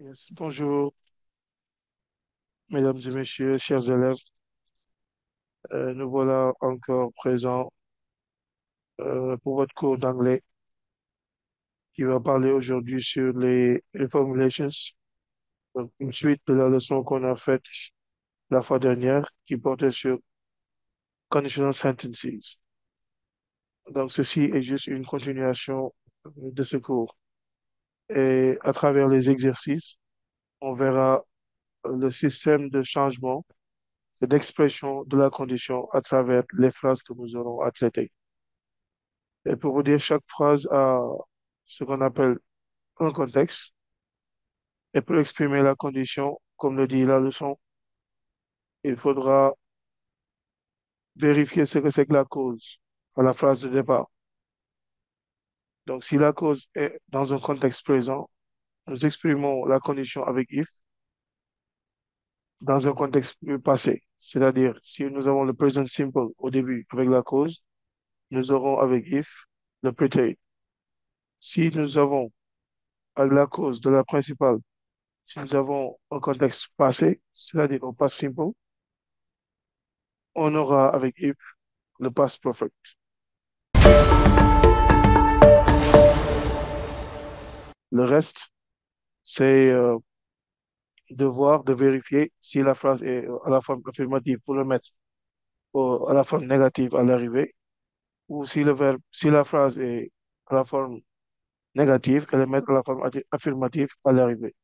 Yes. Bonjour, mesdames et messieurs, chers élèves. Nous voilà encore présents pour votre cours d'anglais qui va parler aujourd'hui sur les reformulations, donc une suite de la leçon qu'on a faite la fois dernière qui portait sur conditional sentences. Donc, ceci est juste une continuation de ce cours. Et à travers les exercices, on verra le système de changement et d'expression de la condition à travers les phrases que nous aurons à traiter. Et pour vous dire, chaque phrase a ce qu'on appelle un contexte. Et pour exprimer la condition, comme le dit la leçon, il faudra vérifier ce que c'est que la cause à la phrase de départ. Donc, si la cause est dans un contexte présent, nous exprimons la condition avec if dans un contexte plus passé. C'est-à-dire, si nous avons le present simple au début avec la cause, nous aurons avec if le prétérit. Si nous avons avec la cause de la principale, si nous avons un contexte passé, c'est-à-dire au past simple, on aura avec if le past perfect. Le reste, c'est devoir de vérifier si la phrase est à la forme affirmative pour le mettre à la forme négative à l'arrivée, ou si le verbe, si la phrase est à la forme négative, et le mettre à la forme affirmative à l'arrivée.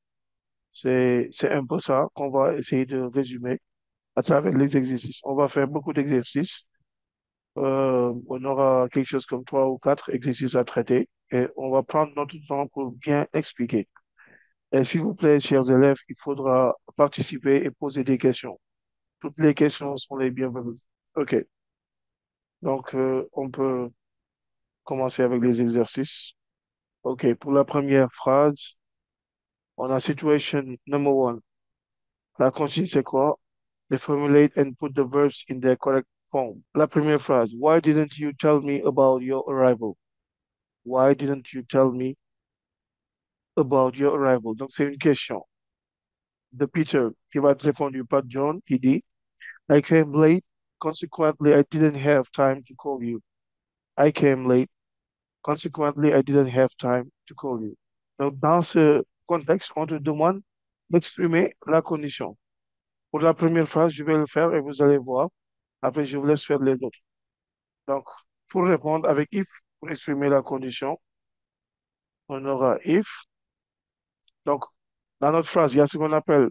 C'est un peu ça qu'on va essayer de résumer à travers les exercices. On va faire beaucoup d'exercices. On aura quelque chose comme trois ou quatre exercices à traiter et on va prendre notre temps pour bien expliquer. Et s'il vous plaît, chers élèves, il faudra participer et poser des questions. Toutes les questions sont les bienvenues. OK. Donc, on peut commencer avec les exercices. OK. Pour la première phrase, on a situation number one. La consigne, c'est quoi? Reformulate and put the verbs in their correct form. La première phrase. Why didn't you tell me about your arrival? Why didn't you tell me about your arrival? Donc, c'est une question de Peter qui va être répondue par John qui dit I came late. Consequently, I didn't have time to call you. I came late. Consequently, I didn't have time to call you. Donc, dans ce contexte, on te demande d'exprimer la condition. Pour la première phrase, je vais le faire et vous allez voir. Après, je vous laisse faire les autres. Donc, pour répondre avec if, pour exprimer la condition, on aura if. Donc, dans notre phrase, il y a ce qu'on appelle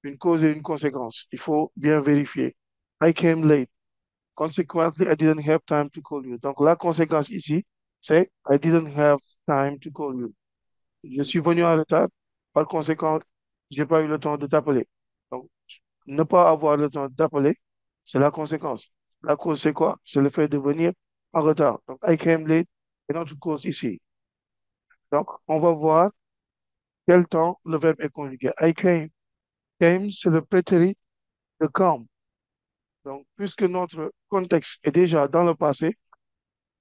une cause et une conséquence. Il faut bien vérifier. I came late. Consequently, I didn't have time to call you. Donc, la conséquence ici, c'est I didn't have time to call you. Je suis venu en retard. Par conséquent, j'ai pas eu le temps de t'appeler. Donc, ne pas avoir le temps d'appeler, c'est la conséquence. La cause, c'est quoi? C'est le fait de venir en retard. Donc, I came late est notre cause ici. Donc, on va voir quel temps le verbe est conjugué. I came. Came, c'est le prétérit de come. Donc, puisque notre contexte est déjà dans le passé,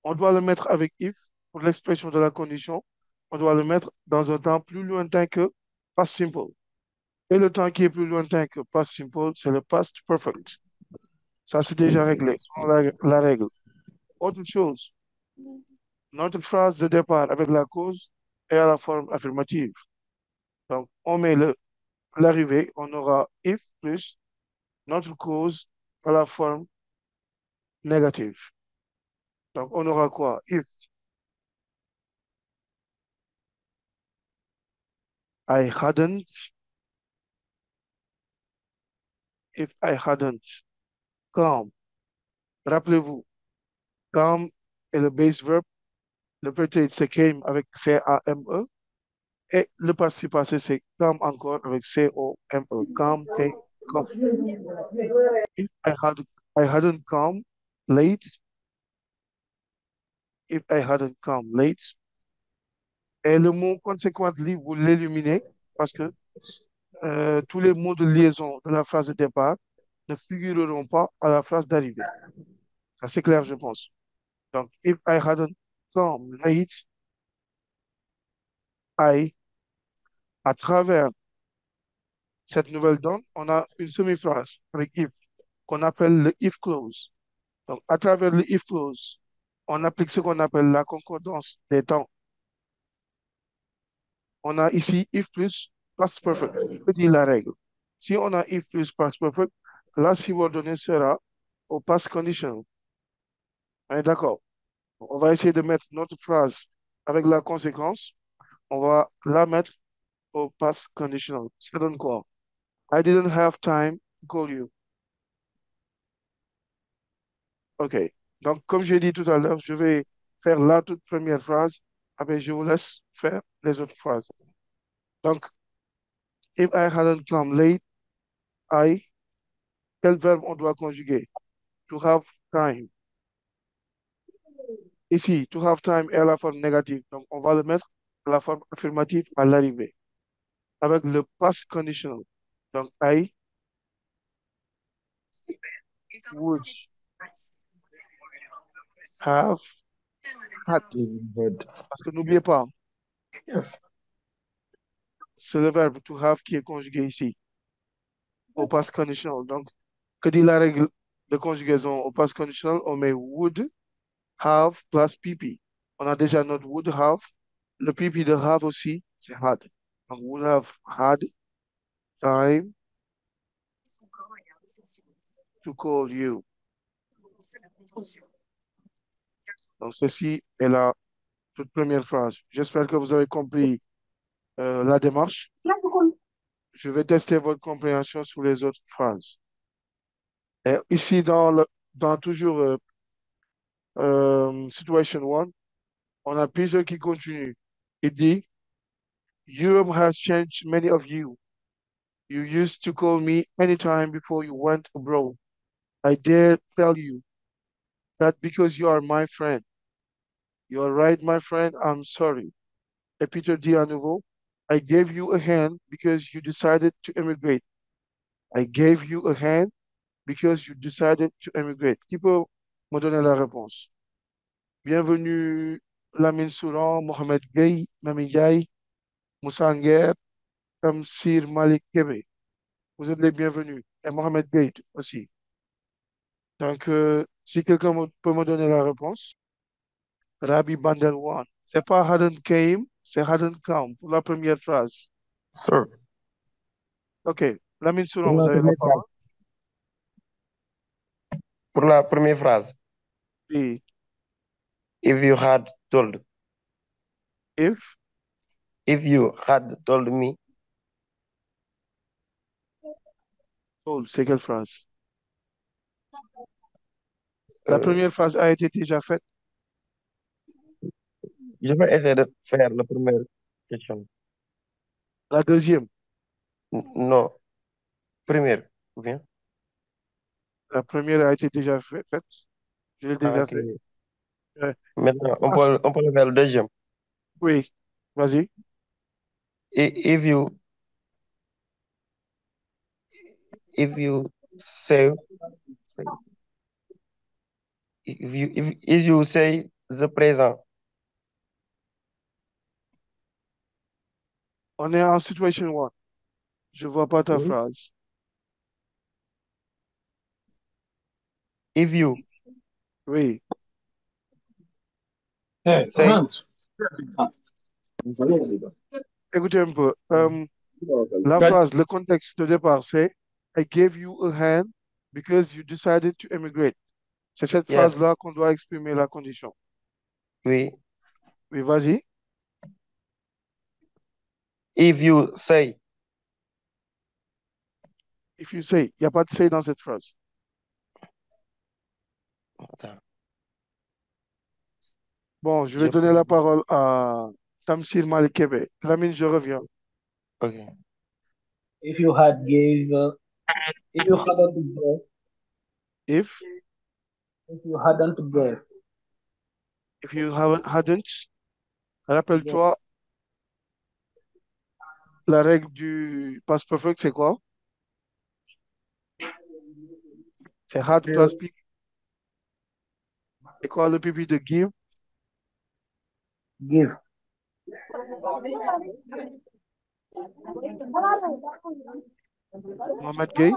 on doit le mettre avec if pour l'expression de la condition. On doit le mettre dans un temps plus lointain que past simple. Et le temps qui est plus lointain que past simple, c'est le past perfect. Ça, c'est déjà réglé, selon la règle. Autre chose, notre phrase de départ avec la cause est à la forme affirmative. Donc, on met l'arrivée, on aura if plus notre cause à la forme négative. Donc, on aura quoi? I hadn't, if I hadn't come. Rappelez-vous, come est le base verb, le prétérit c'est came avec C-A-M-E, et le participe passé c'est come encore avec C-O-M-E. Come, came, come. If I hadn't come late, if I hadn't come late, et le mot consequently, vous l'éliminez parce que tous les mots de liaison de la phrase de départ ne figureront pas à la phrase d'arrivée. Ça, c'est clair, je pense. Donc, if I hadn't come late, I, à travers cette nouvelle donne, on a une semi-phrase avec if, qu'on appelle le if clause. Donc, à travers le if clause, on applique ce qu'on appelle la concordance des temps. On a ici if plus past perfect. Que dit la règle? Si on a if plus past perfect, la subordonnée sera au past conditional. On est d'accord? On va essayer de mettre notre phrase avec la conséquence. On va la mettre au past conditional. Ça donne quoi? I didn't have time to call you. OK. Donc, comme j'ai dit tout à l'heure, je vais faire la toute première phrase. Après, je vous laisse faire les autres phrases. Donc, if I hadn't come late, I, quel verbe on doit conjuguer? To have time. Ici, to have time est la forme négative. Donc, on va le mettre à la forme affirmative à l'arrivée. Avec le past conditional. Donc, I would have had. Good. Parce que n'oubliez pas, Yes. c'est le verbe to have qui est conjugué ici, au past conditional. Donc, que dit la règle de conjugaison au past conditional? On met would have plus PP. On a déjà notre would have. Le PP de have aussi, c'est had. Donc, would have had time to call you. Donc, ceci est la toute première phrase. J'espère que vous avez compris la démarche. Je vais tester votre compréhension sur les autres phrases. Et ici, dans toujours situation one, on a Peter qui continue. Il dit, Europe has changed many of you. You used to call me anytime before you went abroad. I dare tell you that because you are my friend. You are right, my friend. I'm sorry. Et Peter dit à nouveau, I gave you a hand because you decided to emigrate. I gave you a hand because you decided to emigrate. Qui peut me donner la réponse? Bienvenue, Lamine Souran, Mohamed Gueye, Mami Ndiaye, Moussa Nguer, Tamsir Malik Kebe. Vous êtes les bienvenus. Et Mohamed Gueye aussi. Donc, si quelqu'un peut me donner la réponse, Rabbi Bandelwan. C'est pas hadn't came, c'est hadn't come pour la première phrase. Sir, OK. Lamine pour Souran, vous la avez la première phrase. parole. Pour la première phrase. Et If you had told. if, If you had told me. told, c'est quelle phrase? La euh, première phrase a été déjà faite. je vais essayer de faire la première question. La deuxième, Non, première. Ou bien? la première a été déjà faite. Je l'ai Ah, déjà ok. fait. Ouais. Maintenant, Passe. on peut le faire le deuxième. Oui, vas-y. If you say if you say the présent. On est en situation one. Je vois pas ta Oui. phrase. If you Oui. say Écoutez un peu. La phrase, le contexte de départ, c'est I gave you a hand because you decided to immigrate. C'est cette yes, phrase-là qu'on doit exprimer la condition. oui. Oui, vas-y. If you say If you say, il n'y a pas de say dans cette phrase. attends, Bon, je vais je donner la parole à Tamsir Malikebe. Lamine, je reviens. okay. If you had gave, if you hadn't gave, If, if you hadn't gave, if you hadn't, gave, rappelle-toi, la règle du past perfect, c'est quoi? C'est had plus PP. Et quoi le PP de give? give, Mohamed Gay?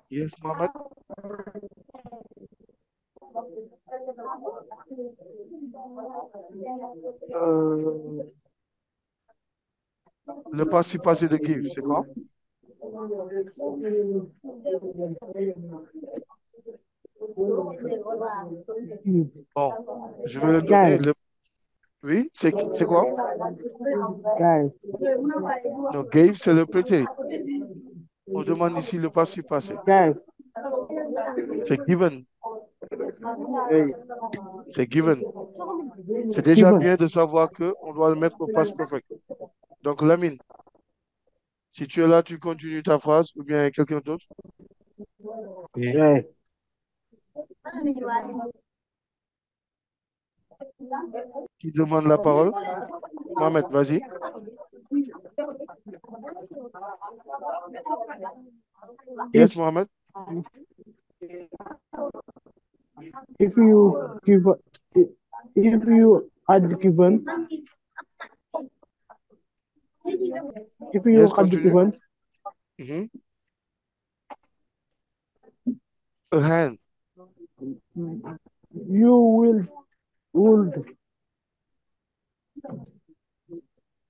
Yes, Mohamed. Euh, le participe passé de give, c'est quoi? Bon, je vais le donner. Guys, Oui, c'est quoi? guys, Non, gave, c'est le prétérit. On demande ici le participe passé. guys. C'est given. Hey, C'est given. C'est déjà Steven. bien de savoir qu'on doit le mettre au past perfect. Donc, Lamine, si tu es là, tu continues ta phrase ou bien quelqu'un d'autre Hey, qui demande la parole. Mohamed, vas-y. if Yes, Mohamed. if you give if you had given if you Yes, had continue. given Mhm. A hand. you would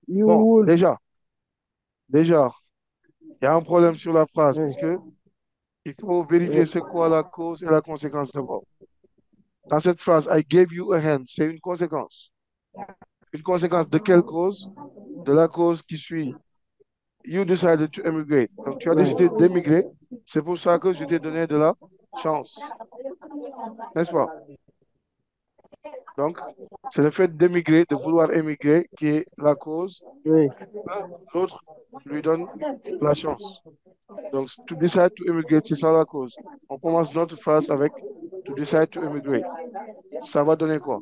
you Bon, would déjà, il y a un problème sur la phrase hey, parce que il faut vérifier c'est quoi la cause et la conséquence d'abord. Dans cette phrase, I gave you a hand, c'est une conséquence. Une conséquence de quelle cause? De la cause qui suit. You decided to immigrate. Donc, tu as hey, décidé d'émigrer. C'est pour ça que je t'ai donné de la chance. N'est-ce pas? Donc, c'est le fait d'émigrer, de vouloir émigrer, qui est la cause. hey. L'autre lui donne la chance. Donc, to decide to immigrate, c'est ça la cause. On commence notre phrase avec to decide to immigrate. Ça va donner quoi?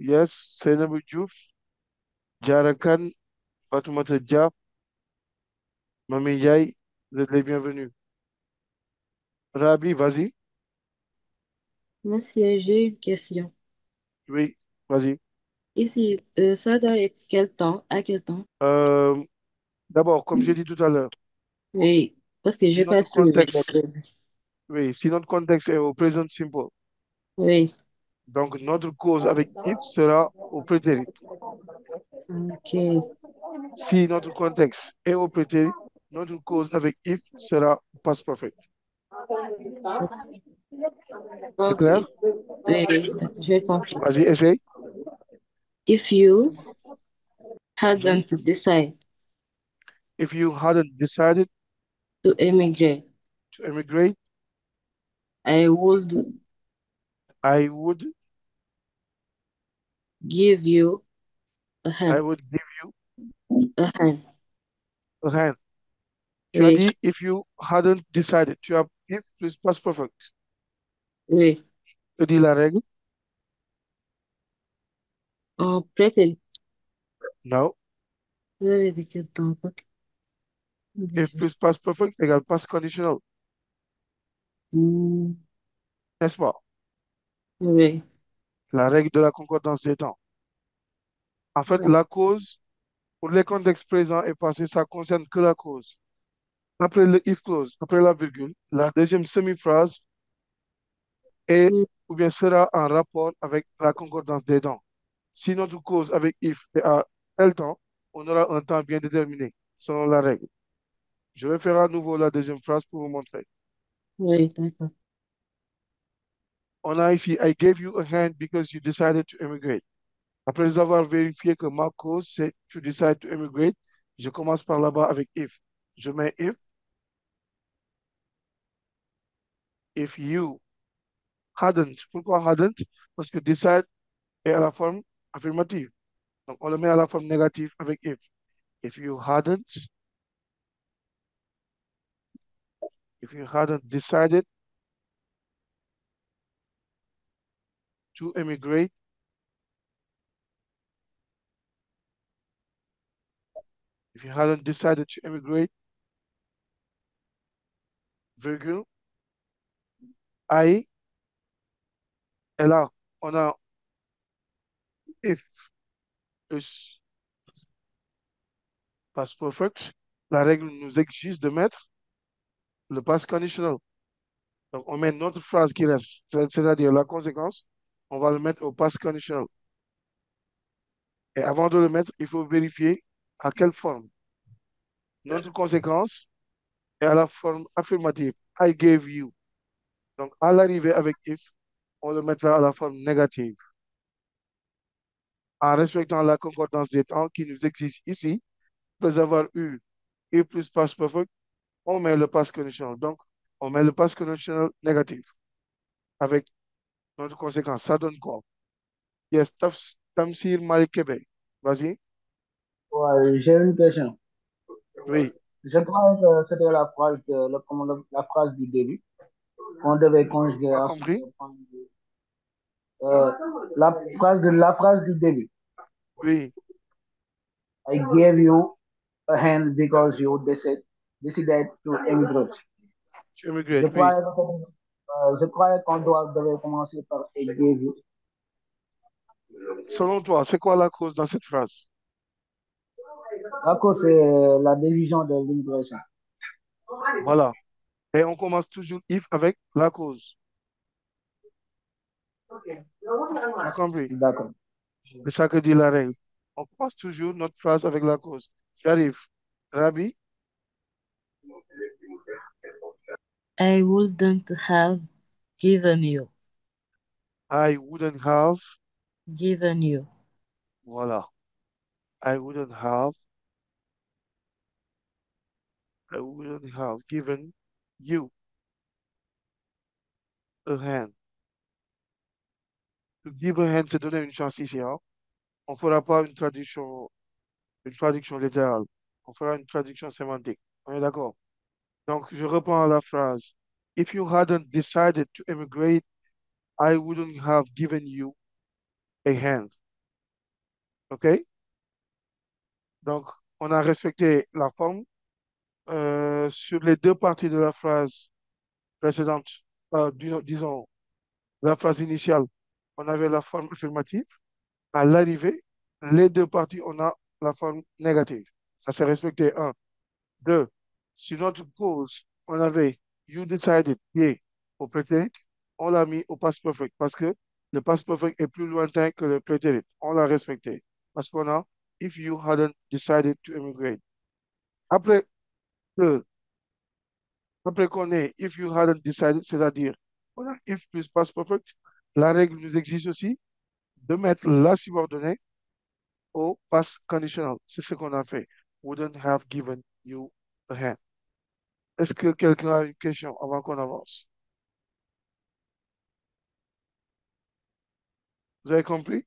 Yes, Seynabou Diouf, Diarra Kane, Fatoumata Dia, Mami Ndiaye, vous êtes les bienvenus. Rabi, vas-y. Monsieur, j'ai une question. Oui, vas-y. Ici, ça doit être quel temps? À quel temps? Euh, D'abord, comme j'ai dit tout à l'heure, Oui, parce que si j'ai pas notre soulevé les contexte, deux. oui, si notre contexte est au présent simple, Oui, donc notre cause avec if sera au prétérit. ok. Si notre contexte est au prétérit, notre cause avec if sera past perfect. C'est Donc, clair? oui, j'ai compris. Vas-y, essaye. If you Mhm. hadn't decided If you hadn't decided to immigrate, to immigrate, I would I would, give you a I hand. would give you A hand. a hand. Tu as Oui, dit if you hadn't decided. Tu as if plus past perfect. oui. Je dis la règle. En prétérit. No. Vous avez dit quel temps? If plus past perfect égale past conditional. Hmm, N'est-ce pas? oui, La règle de la concordance des temps. En fait, la cause, pour les contextes présents et passés, ça concerne que la cause. Après le if clause, après la virgule, la deuxième semi-phrase est hmm, ou bien sera en rapport avec la concordance des temps. Si notre cause avec if est à tel temps, on aura un temps bien déterminé, selon la règle. Je vais faire à nouveau la deuxième phrase pour vous montrer. oui, d'accord. On a ici, I gave you a hand because you decided to immigrate. Après avoir vérifié que ma cause, c'est to decide to immigrate, je commence par là-bas avec if. Je mets if you hadn't. Pourquoi hadn't? Parce que decide est à la forme affirmative. Donc, on le met à la forme négative avec if. If you hadn't, if you hadn't decided to immigrate, If you hadn't decided to immigrate, virgule, I, et là, on a if plus past perfect. La règle nous exige de mettre le past conditional. Donc, on met notre phrase qui reste, c'est-à-dire la conséquence, on va le mettre au past conditional. Et avant de le mettre, il faut vérifier à quelle forme. Notre conséquence est à la forme affirmative. I gave you. Donc, à l'arrivée avec if, on le mettra à la forme négative. En respectant la concordance des temps qui nous exige ici, après avoir eu if plus past perfect, on met le past conditional. Donc, on met le past conditional négatif avec notre conséquence. Ça donne quoi? Yes, Tamsir Malik Québec. Vas-y. Ouais, j'ai une question. Oui, Je crois que c'était la phrase, la phrase du début. On devait conjuguer pas ensuite. compris? Euh, la phrase du début. Oui, I gave you a hand because you decided to immigrate. tu immigrate, oui. Je croyais qu'on devait commencer par I gave you. Selon toi, c'est quoi la cause dans cette phrase? À cause c'est la décision de l'immigration. Voilà. Et on commence toujours if avec la cause. Tu as compris? D'accord. C'est ça que dit la règle. On commence toujours notre phrase avec la cause. J'arrive. Rabbi, I wouldn't have given you. I wouldn't have. Given you. Voilà. I wouldn't have. I wouldn't have given you a hand. To give a hand, c'est donner une chance ici, hein. On ne fera pas une traduction littérale. On fera une traduction sémantique. On est d'accord? Donc, je reprends la phrase. If you hadn't decided to immigrate, I wouldn't have given you a hand. OK? Donc, on a respecté la forme. Sur les deux parties de la phrase précédente, disons, la phrase initiale, on avait la forme affirmative. À l'arrivée, les deux parties, on a la forme négative. Ça s'est respecté. Un. Deux. Sur notre cause, on avait you decided, yeah, au prétérit. On l'a mis au past perfect parce que le past perfect est plus lointain que le prétérit. On l'a respecté parce qu'on a if you hadn't decided to immigrate. Après que Après qu'on ait if you hadn't decided, c'est-à-dire on a if plus past perfect, la règle nous exige aussi de mettre la subordonnée au past conditional. C'est ce qu'on a fait. Wouldn't have given you a hand. Est-ce que quelqu'un a une question avant qu'on avance? Vous avez compris?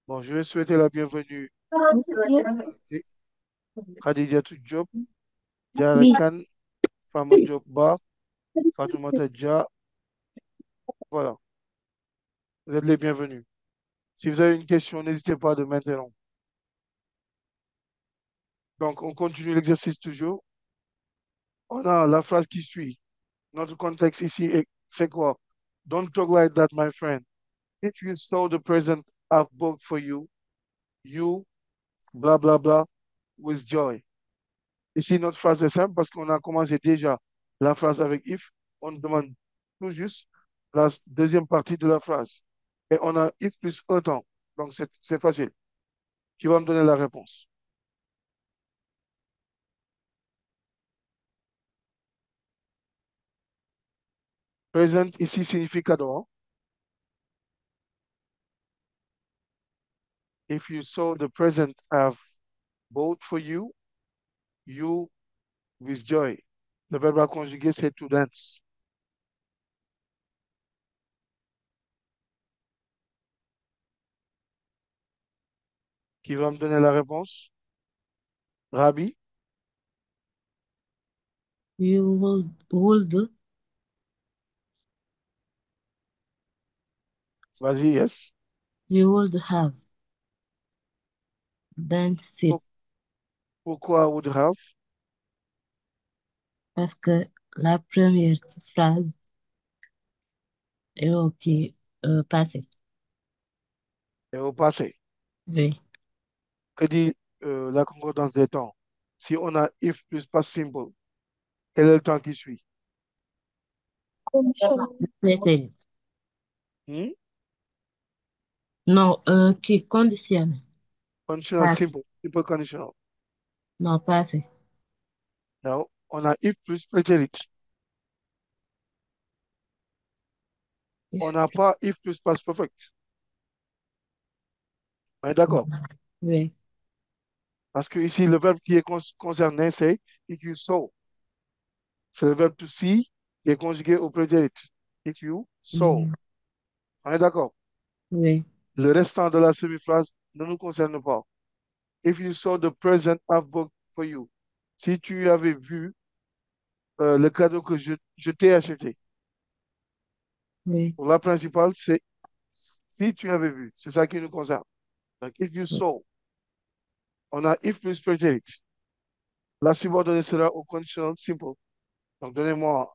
Bon, je vais souhaiter la bienvenue à Khadijatou Diop, Diarra Oui. Khan, Fama Diop Ba, Fatoumata Dia. Voilà, vous êtes les bienvenus. Si vous avez une question, n'hésitez pas de m'interrompre. Donc, on continue l'exercice toujours. On a la phrase qui suit. Notre contexte ici, c'est quoi? Don't talk like that, my friend. If you saw the present I've bought for you, you, blah, blah, blah, with joy. Ici, notre phrase est simple parce qu'on a commencé déjà la phrase avec if. On demande tout juste la deuxième partie de la phrase. Et on a if plus autant. Donc, c'est facile. Qui va me donner la réponse? Present ici signifie cadeau, hein? If you saw the present I've bought for you, you with joy. Le verbe à conjuguer, c'est to dance. Qui va me donner la réponse? Rabi, You would. vas-y, yes. You would have. That's it. Pour- Pourquoi would have Parce que la première phrase est ok, passé. est au passé? Oui. Que dit la concordance des temps? Si on a if plus past simple, quel est le temps qui suit? Pretérite. Hmm? Non, qui conditionne. Conditional Passé. simple, simple conditional. Non, passé. Now, on a if plus prétérit. On If- n'a pas if plus past perfect. On est d'accord? Oui. Parce que ici, le verbe qui est concerné, c'est if you saw. C'est le verbe to see qui est conjugué au prétérit. If you saw. Mhm. On est d'accord? Oui. Le restant de la semi-phrase ne nous concerne pas. If you saw the present I've bought for you. Si tu avais vu le cadeau que je t'ai acheté. Oui. Pour la principale, c'est si tu avais vu. C'est ça qui nous concerne. Donc, if you Oui. saw, on a if plus prétérit. La subordonnée sera au conditional simple. Donc, donnez-moi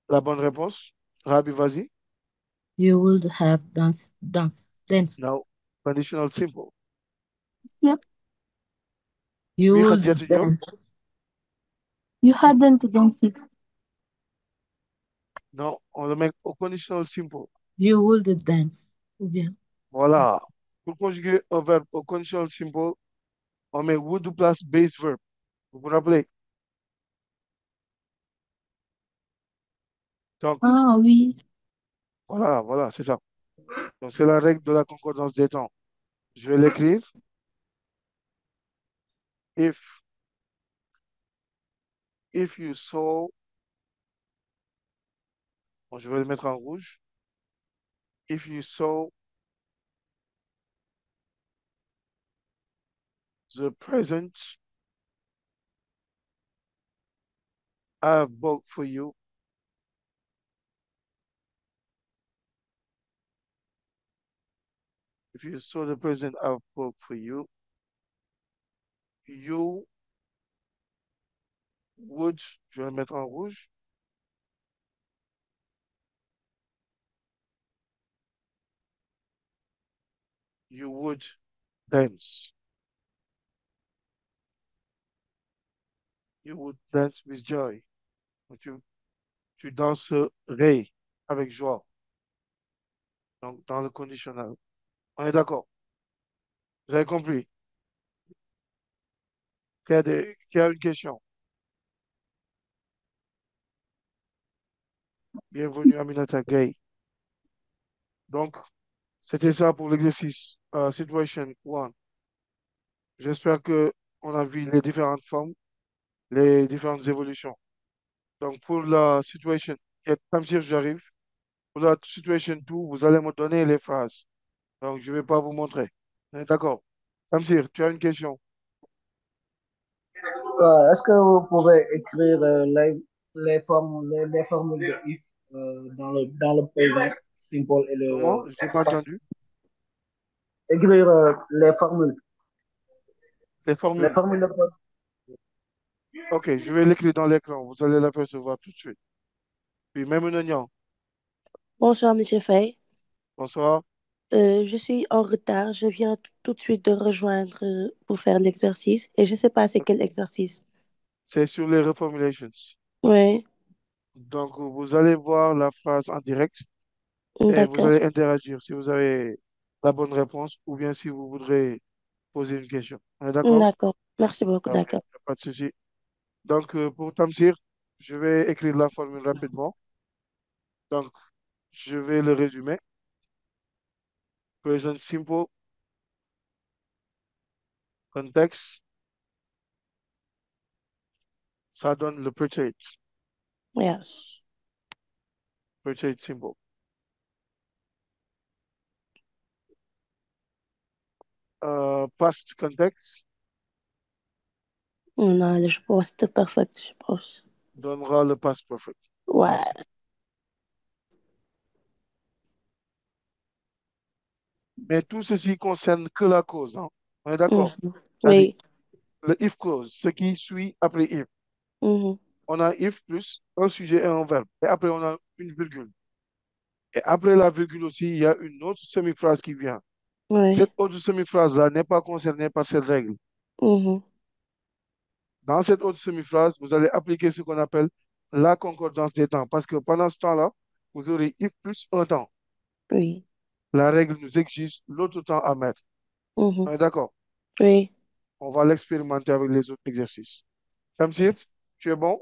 la bonne réponse. Rabi, vas-y. You would have danced. Now, conditional simple. Yep. You Oui, would Khadija Diop. dance. You hadn't danced. Non, on le met au conditional simple. You would dance. Ou bien. Voilà. Pour conjuguer un verbe au conditional simple, on met would place base verb. Vous vous rappelez? Donc, Ah oui. voilà, c'est ça. Donc, c'est la règle de la concordance des temps. Je vais l'écrire. If, if you saw, bon, je vais le mettre en rouge. If you saw the present I've bought for you, if you saw the present I've bought for you, you would, je vais le mettre en rouge. You would dance. You would dance with joy. Donc, tu danserais avec joie. Donc, dans le conditionnel. On est d'accord. Vous avez compris? Qui a une question? Bienvenue à Minata Gay. Donc, c'était ça pour l'exercice Situation 1. J'espère que on a vu les différentes formes, les différentes évolutions. Donc, pour la Situation, comme si j'arrive, pour la Situation 2, vous allez me donner les phrases. Donc, je ne vais pas vous montrer. On est d'accord? Tamsir, tu as une question? Est-ce que vous pouvez écrire les formules de if dans le présent simple et Comment? le Je n'ai pas entendu. écrire Les les formules. formules de présent. OK, je vais l'écrire dans l'écran. Vous allez l'apercevoir tout de suite. Puis, même Nignan, Bonsoir, Monsieur Fay. bonsoir. Je suis en retard. Je viens tout de suite de rejoindre pour faire l'exercice. Et je ne sais pas c'est quel exercice. C'est sur les reformulations. Oui, Donc, vous allez voir la phrase en direct et vous d'accord. allez interagir si vous avez la bonne réponse ou bien si vous voudrez poser une question. On est d'accord? D'accord. Merci beaucoup. OK, D'accord. pas de souci. Donc, pour Tamsir, je vais écrire la formule rapidement. Donc, je vais le résumer. Present simple, context, ça donne le pretérite. Yes. Pretérite simple. Past context Non, je pense que c'est parfait, je pense. donnera le past perfect. Ouais. Merci. Mais tout ceci concerne que la cause, hein. On est d'accord? Mhm. C'est-à-dire Oui. le if clause, ce qui suit après if. Mhm. On a if plus un sujet et un verbe. Et après, on a une virgule. Et après la virgule aussi, il y a une autre semi-phrase qui vient. Ouais. Cette autre semi-phrase-là n'est pas concernée par cette règle. Mhm. Dans cette autre semi-phrase, vous allez appliquer ce qu'on appelle la concordance des temps. Parce que pendant ce temps-là, vous aurez if plus un temps. Oui. La règle nous exige l'autre temps à mettre. Mhm. On est d'accord? Oui. On va l'expérimenter avec les autres exercices. Tamsir, tu es bon?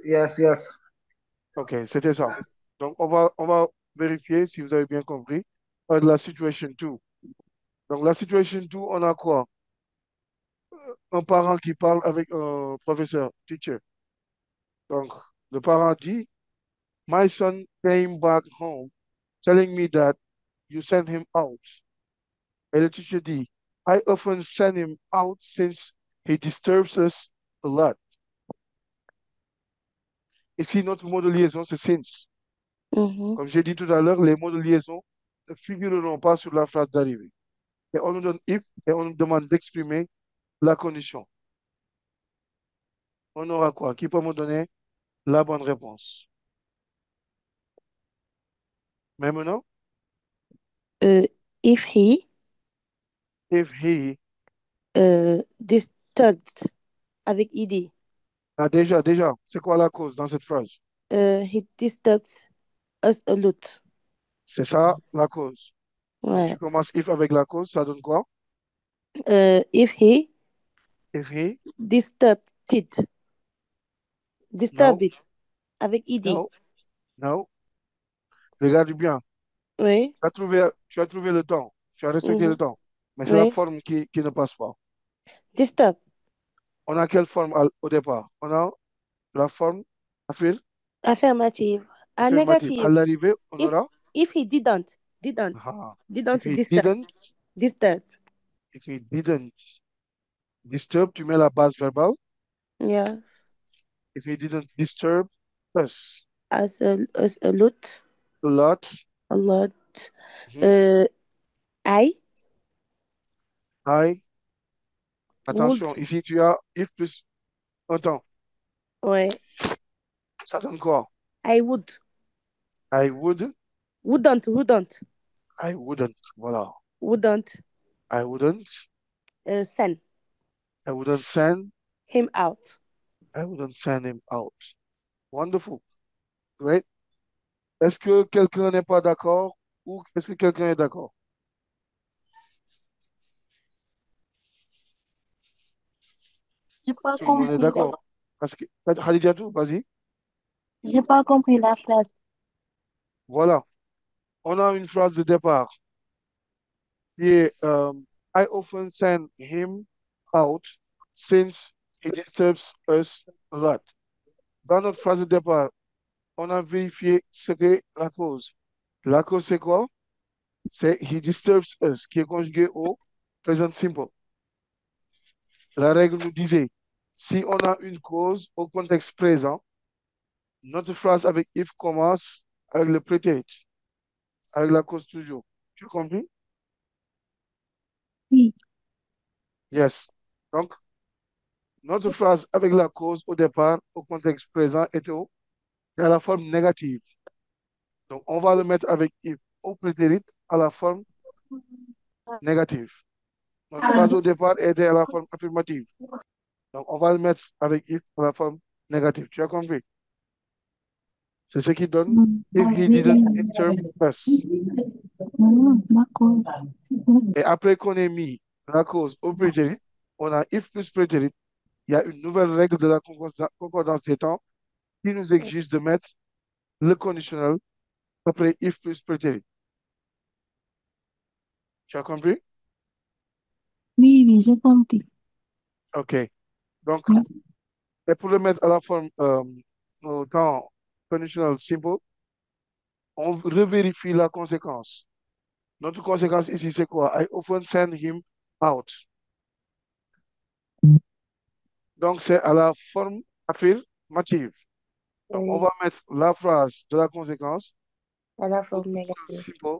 Yes, yes. OK, c'était ça. Donc, on va vérifier si vous avez bien compris. La situation 2. Donc, la situation 2, on a quoi? Un parent qui parle avec un professeur, teacher. Donc, le parent dit, My son came back home telling me that you sent him out. Et le teacher dit, I often send him out since he disturbs us a lot. Ici, notre mot de liaison, c'est since. Mhm. Comme j'ai dit tout à l'heure, les mots de liaison ne figureront pas sur la phrase d'arrivée. Et on nous donne if et on nous demande d'exprimer la condition. On aura quoi? Qui peut me donner la bonne réponse? Mais maintenant, Euh, if he if he disturbed avec id. déjà, c'est quoi la cause dans cette phrase? He disturbs us a lot. C'est ça la cause. Donc tu Ouais. commences if avec la cause, ça donne quoi? If he If he, disturbed no, disturb it avec id. no, no. Regarde bien. Oui. Tu as trouvé le temps. Tu as respecté le Mhm. temps. Mais c'est la Oui. forme qui ne passe pas. Disturb. On a quelle forme au départ? On a la forme Affirmative. Ah, affirmative. À négative. l'arrivée, on If aura if he didn't ah, if didn't he disturb didn't, disturb. if he didn't disturb, tu mets la base verbale. Yes. If he didn't disturb us As a lot a lot. a lot. Mhm. Uh, I I, would. attention, ici tu as if plus un temps. Ouais. Ça donne quoi? I would. I would, Wouldn't. I wouldn't. Voilà. Wouldn't I wouldn't, send I wouldn't send, him out. I wouldn't send him out. Wonderful. Great. Est-ce que quelqu'un n'est pas d'accord ou est-ce que quelqu'un est d'accord? J'ai pas Tout le monde est compris. d'accord. Parce que, Khadijatou, vas-y. J'ai pas compris la phrase. Voilà. On a une phrase de départ qui est I often send him out since he disturbs us a lot. Dans notre phrase de départ, on a vérifié ce qu'est la cause. La cause, c'est quoi? C'est he disturbs us, qui est conjugué au present simple. La règle nous disait, si on a une cause au contexte présent, notre phrase avec if commence avec le prétérit, avec la cause toujours. Tu as compris? Oui. Yes. Donc, notre phrase avec la cause au départ, au contexte présent, est à la forme négative. Donc, on va le mettre avec if au prétérit à la forme négative. Notre phrase au départ était à la forme affirmative. Donc, on va le mettre avec if à la forme négative. Tu as compris? C'est ce qui donne if he didn't disturb us. D'accord. Et après qu'on ait mis la cause au prétérit, on a if plus prétérit. Il y a une nouvelle règle de la concordance des temps qui nous exige de mettre le conditionnel après if plus prétérit. Tu as compris? Oui, oui, j'ai compris. OK. Donc, Oui. et pour le mettre à la forme au temps conditional simple, on revérifie la conséquence. Notre conséquence ici, c'est quoi? I often send him out. Donc, c'est à la forme affirmative. Donc, on Oui. va mettre la phrase de la conséquence À la au forme conditional négative. simple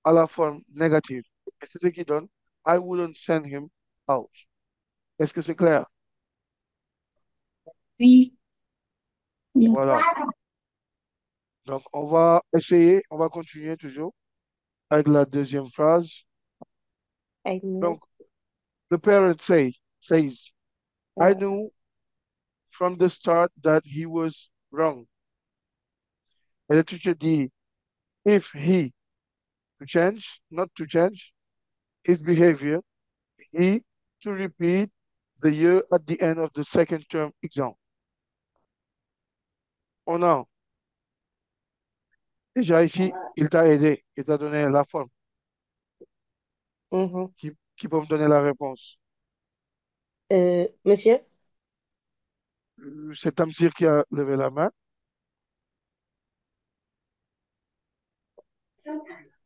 à la forme négative. Et c'est ce qui donne I wouldn't send him out. Est-ce que c'est clair? Oui. Yes. Voilà. Donc, on va essayer, on va continuer toujours avec la deuxième phrase. I knew. Donc, the parent says, I knew from the start that he was wrong. Et le teacher dit, if he to change, not to change his behavior, he to repeat the year at the end of the second term exam. On a déjà ici, il t'a aidé, il t'a donné la forme. Mhm. Qui peut me donner la réponse? Monsieur? C'est Tamsir qui a levé la main.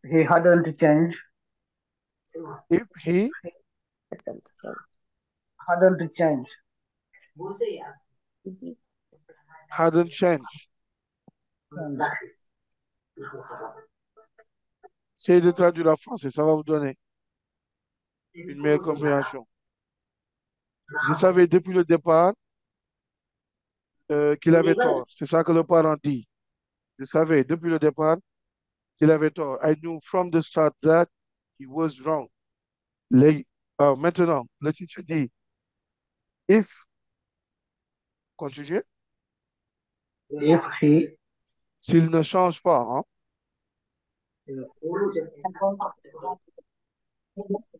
He hadn't changed. If he Hadn't changed. hadn't changed. Essayez de traduire la français, ça va vous donner une meilleure compréhension. Je savais depuis le départ qu'il avait tort. C'est ça que le parent dit. Je savais depuis le départ qu'il avait tort. I knew from the start that he was wrong. Maintenant, le teacher dit, if, continuez, If he s'il ne change pas, hein,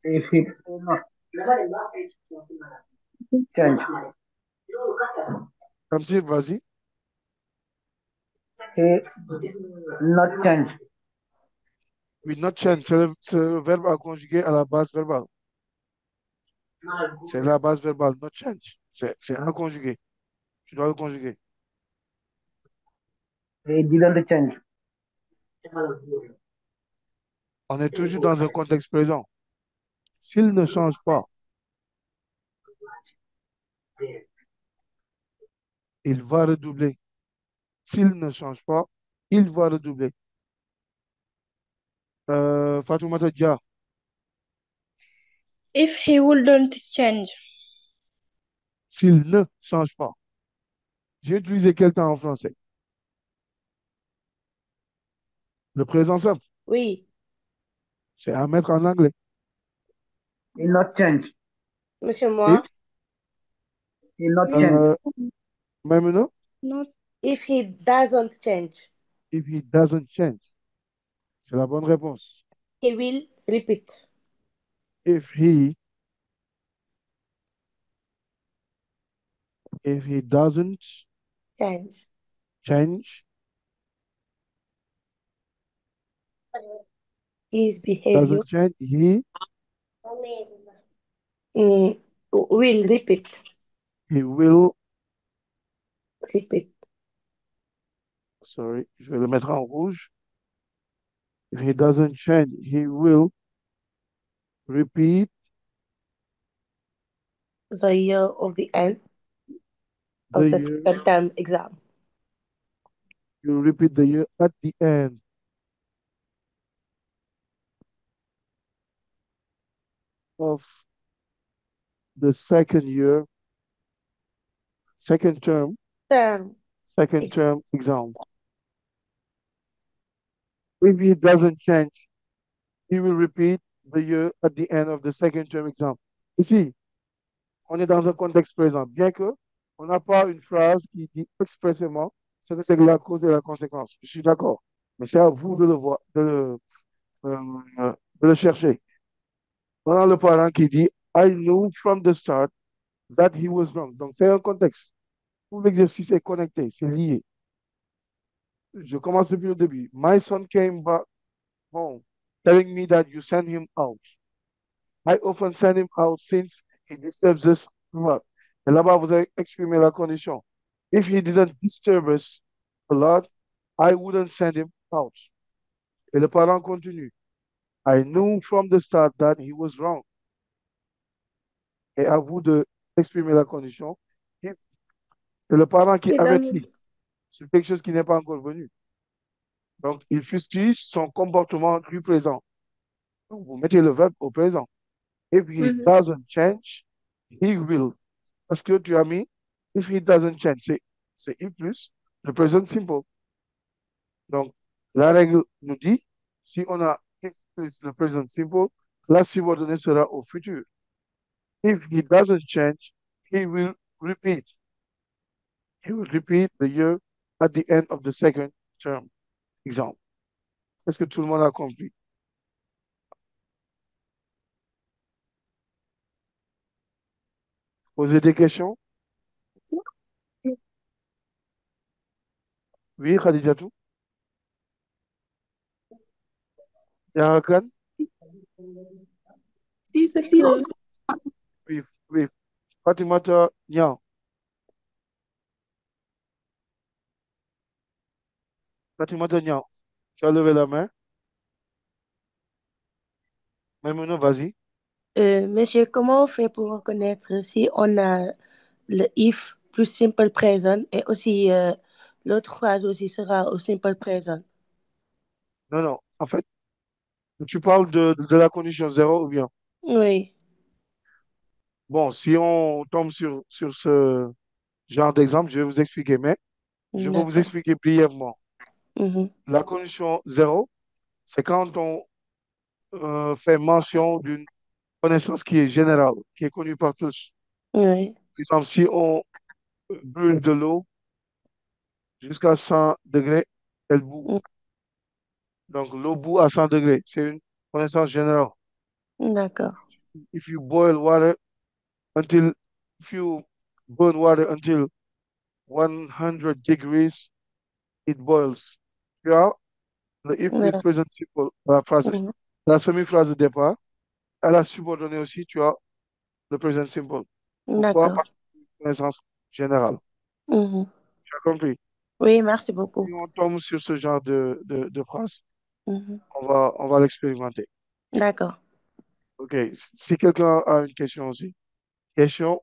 if he do not change, Tamsir, vas-y. he not change. Will not change, c'est le verbe à conjuguer à la base verbale. C'est la base verbale, not change. C'est à conjuguer. Tu dois le conjuguer. He didn't change. On est toujours dans un contexte présent. S'il ne change pas, il va redoubler. S'il ne change pas, il va redoubler. Fatoumata Dia, If he wouldn't change. s'il ne change pas. J'ai utilisé quel temps en français? Le présent simple. Oui. C'est à mettre en anglais. He not change. Monsieur, moi? He not change. Maintenant, Not If he doesn't change, if he doesn't change. C'est la bonne réponse. he will repeat. If he doesn't Change. change, His behavior doesn't change, he will repeat. will, Repeat. sorry, je vais le mettre en rouge. If he doesn't change, he will repeat The year of the end the of the year, second term exam. you repeat the year at the end of the second year, second term exam. If he doesn't change, he will repeat the year at the end of the second term exam. Ici, on est dans un contexte présent, bien que on n'a pas une phrase qui dit expressément ce que c'est que la cause et la conséquence. Je suis d'accord, mais c'est à vous de le voir, de le chercher. On a le parent qui dit I knew from the start that he was wrong. Donc, c'est un contexte. Tout l'exercice est connecté, c'est lié. Je commence depuis le début. My son came back home telling me that you sent him out. I often send him out since he disturbs us a lot. Et là-bas, vous avez exprimé la condition. If he didn't disturb us a lot, I wouldn't send him out. Et le parent continue. I knew from the start that he was wrong. Et à vous de exprimer la condition. C'est le parent qui avertit sur quelque chose qui n'est pas encore venu. Donc, il fustige son comportement du présent. Donc, vous mettez le verbe au présent. If he Mhm. doesn't change, he will. Parce que tu as mis if he doesn't change, c'est if plus le present simple. Donc, la règle nous dit, si on a if plus le present simple, la subordonnée sera au futur. If he doesn't change, he will repeat. He will repeat the year at the end of the second term. Exemple. Est-ce que tout le monde a compris? Posez des questions? Oui, Khadijatou? Yarakan? Si, c'est bon. Oui, oui. Fatimata Niang. Fatimata Niang. Tu as levé la main? Maimouna, vas-y. Monsieur, comment on fait pour reconnaître si on a le if plus simple present et aussi l'autre phrase aussi sera au simple present? Non, non. En fait, tu parles de la condition zéro ou bien? Oui, Bon, si on tombe sur ce genre d'exemple, je vais vous expliquer, mais je vais vous d'accord. expliquer brièvement. Mhm. La condition zéro, c'est quand on fait mention d'une connaissance qui est générale, qui est connue par tous. Oui, Par exemple, si on brûle de l'eau jusqu'à 100 degrés, elle bout. mm, Donc, l'eau bout à 100 degrés, c'est une connaissance générale. d'accord. If you boil water until, if you burn water until 100 degrees, it boils. Tu as le if plus Ouais, present simple, la phrase, mhm, la semi-phrase de départ. À la subordonnée aussi, tu as le present simple. Pourquoi? d'accord. Parce que c'est une connaissance générale. Mhm. Tu as compris? Oui, merci Si beaucoup. on tombe sur ce genre de phrase, Mhm. on va l'expérimenter. D'accord. OK. Si quelqu'un a une question aussi. Question.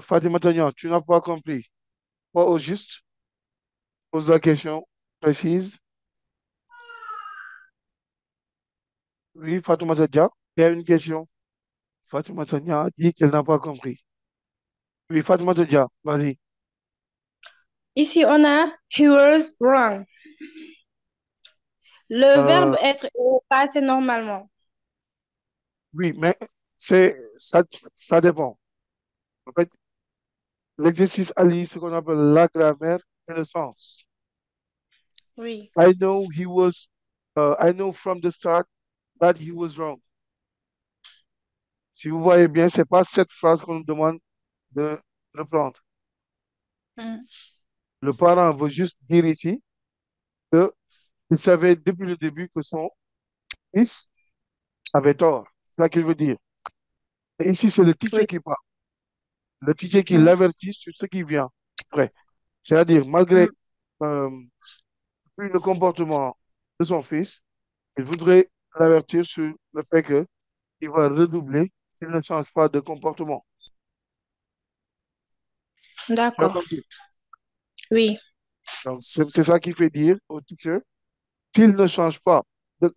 Fatima Tagnan, tu n'as pas compris. Pas au juste. Pose la question précise. Oui, Fatima Tagnan, il y a une question. Fatima Tagnan dit qu'elle n'a pas compris. Oui, Fatima Tagnan, vas-y. Ici, on a he was wrong. Le Euh, verbe être est passé normalement. oui, mais ça dépend. En fait, l'exercice allie ce qu'on appelle la grammaire et le sens. Oui. I know from the start that he was wrong. Si vous voyez bien, c'est pas cette phrase qu'on nous demande de reprendre. Mm. Le parent veut juste dire ici qu'il savait depuis le début que son fils avait tort. C'est ça qu'il veut dire. Et ici, c'est le teacher Oui. qui parle. Le teacher qui Mm. l'avertit sur ce qui vient après. C'est-à-dire, malgré Mm. euh, le comportement de son fils, il voudrait l'avertir sur le fait qu'il va redoubler s'il ne change pas de comportement. Tu as D'accord. compris? Oui. Donc, c'est ça qui fait dire au teacher, s'il ne change pas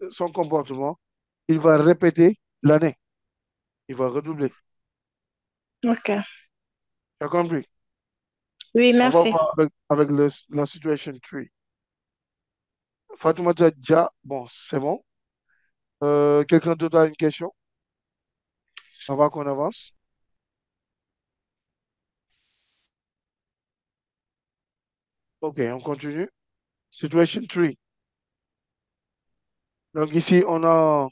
son comportement, il va répéter l'année. Il va redoubler. OK. Tu as compris? Oui, On va merci. voir avec la situation 3. Fatoumata Dia, bon, c'est bon. Quelqu'un d'autre a une question avant qu'on avance? OK, on continue. Situation 3. Donc ici, on a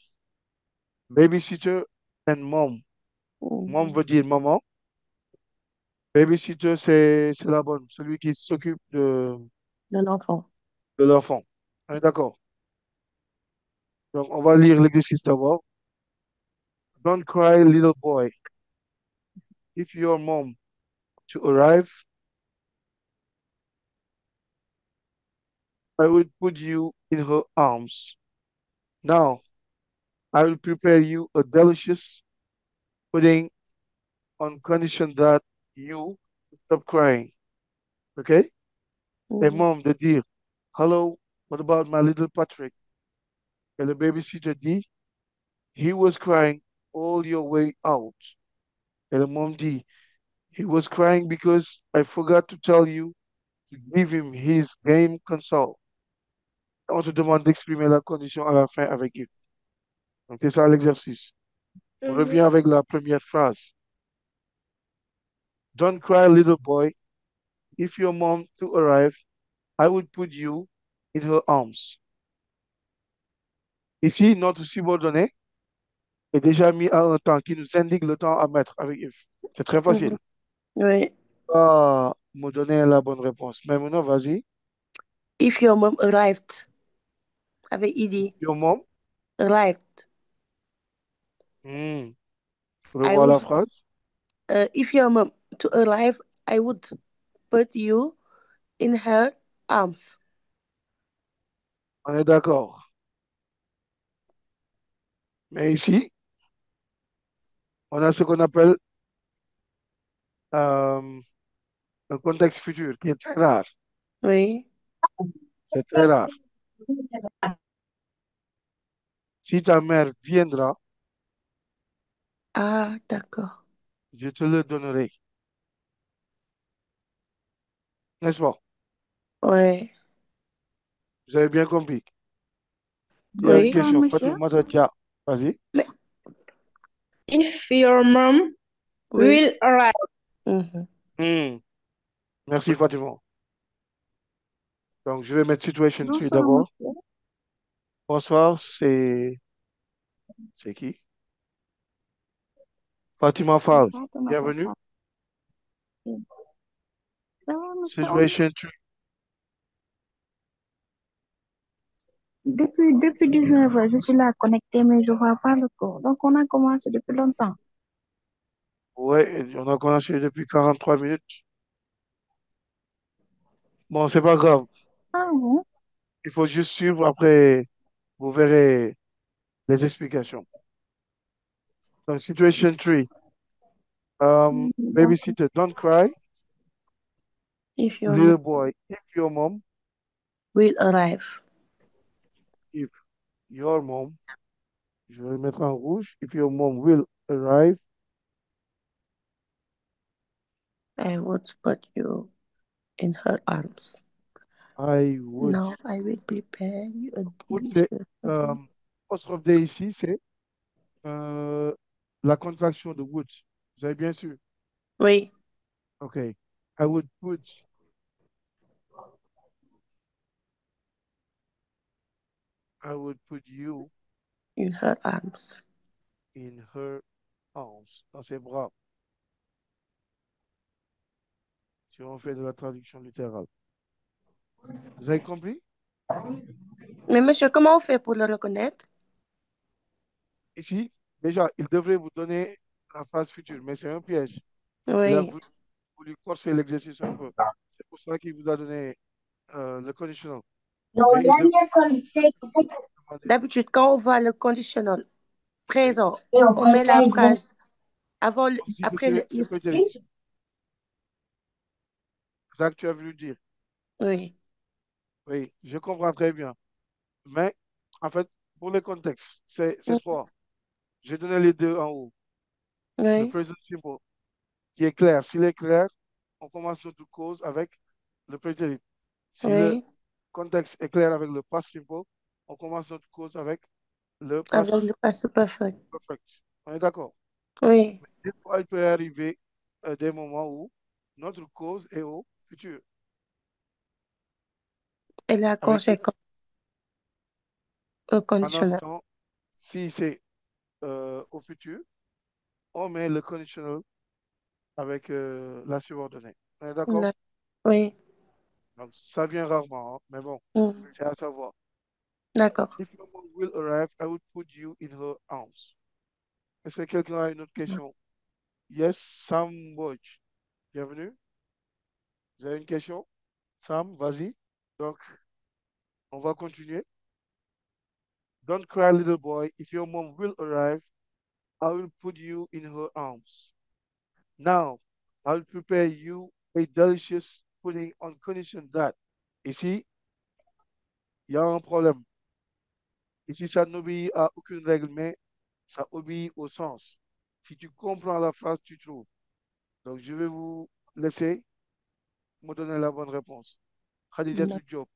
babysitter and mom. Mom Mhm. veut dire maman. Babysitter, c'est la bonne, celui qui s'occupe De l'enfant. de l'enfant. On est d'accord? Donc, on va lire l'exercice d'abord. Don't cry, little boy. If your mom to arrive, I will put you in her arms. Now, I will prepare you a delicious pudding on condition that you stop crying. Okay? Et Mhm. mom de dire, hello, what about my little Patrick? Et le babysitter dit, he was crying all your way out. Et le mom dit, he was crying because I forgot to tell you to give him his game console. On te demande d'exprimer la condition à la fin avec if. Donc, c'est ça l'exercice. On revient avec la première phrase. Don't cry, little boy. If your mom to arrive, I would put you in her arms. Ici, notre subordonné est déjà mis à un temps qui nous indique le temps à mettre avec if. C'est très facile. Oui. Ah, me donner la bonne réponse. Mais maintenant, vas-y. If your mom arrived. Avec id. Your mom. Arrived. Hmm. I Revois la would, phrase. if your mom to arrive, I would put you in her arms. On est d'accord. Mais ici, on a ce qu'on appelle un contexte futur qui est très rare. Oui. C'est très rare. Si ta mère viendra, Ah, d'accord. je te le donnerai. N'est-ce pas? Oui. Vous avez bien compris. Il y a une Oui. question. monsieur. Fatou Matatia. Vas-y. Mais, If your mom oui. will arrive. Mhm. Hmm. Merci Fatima. Donc, je vais mettre situation 3 Bonsoir, d'abord. monsieur. Bonsoir, c'est qui? Fatima Fall. Fatima Bienvenue. Tafal. Ça va, monsieur Omar? Situation 3. Depuis 19 heures, je suis là connecté, mais je ne vois pas le cours. Donc, on a commencé depuis longtemps. Ouais, on a commencé depuis 43 minutes. Bon, c'est pas grave. Ah bon? Il faut juste suivre. Après, vous verrez les explications. Donc, situation 3. D'accord. Babysitter, don't cry. If your Little mom boy, if your mom, will arrive, if your mom, je vais le mettre en rouge. If your mom will arrive, I would put you in her arms. I would. Now I will prepare you a Would, c'est, delicious euh, dinner. apostrophe D ici, c'est euh, la contraction de would. Vous avez bien sûr. Oui. OK. I would put, I would put you In her arms. in her arms, dans ses bras, si on fait de la traduction littérale. Vous avez compris? Mais monsieur, comment on fait pour le reconnaître? Ici, déjà, il devrait vous donner la phrase future, mais c'est un piège. Il a Oui. voulu corser l'exercice un peu. C'est pour ça qu'il vous a donné le conditional. Non, Mais il devrait demander D'habitude, quand on voit le conditionnel oui, présent, et on on met la préfère phrase avant aussi que après le c'est if. prétérit. C'est ça que tu as voulu dire. Oui. Oui, je comprends très bien. Mais, en fait, pour le contexte, c'est trois. J'ai donné les deux en haut. Le Oui. present simple, qui est clair. S'il est clair, on commence notre cause avec le prétérit. Si le Oui. contexte est clair avec le past simple, on commence notre cause avec le Avec past le passé perfect. perfect. On est d'accord? Oui. Mais des fois, il peut arriver des moments où notre cause est au futur. Et la Avec, conséquence au pendant ce conditionnel. temps, si c'est au futur, on met le conditional avec la subordonnée. On est d'accord? Oui. Donc, ça vient rarement, hein, mais bon, Mm. c'est à savoir. D'accord. If your mom will arrive, I will put you in her arms. Est-ce que quelqu'un a une autre question? Yes, Sam Bodge. Bienvenue. Vous avez une question? Sam, vas-y. Donc, on va continuer. Don't cry, little boy. If your mom will arrive, I will put you in her arms. Now, I will prepare you a delicious pudding on condition that. Ici, il y a un problème. Ici, ça n'obéit à aucune règle, mais ça obéit au sens. Si tu comprends la phrase, tu trouves. Donc, je vais vous laisser me donner la bonne réponse. Khadijatou Diop,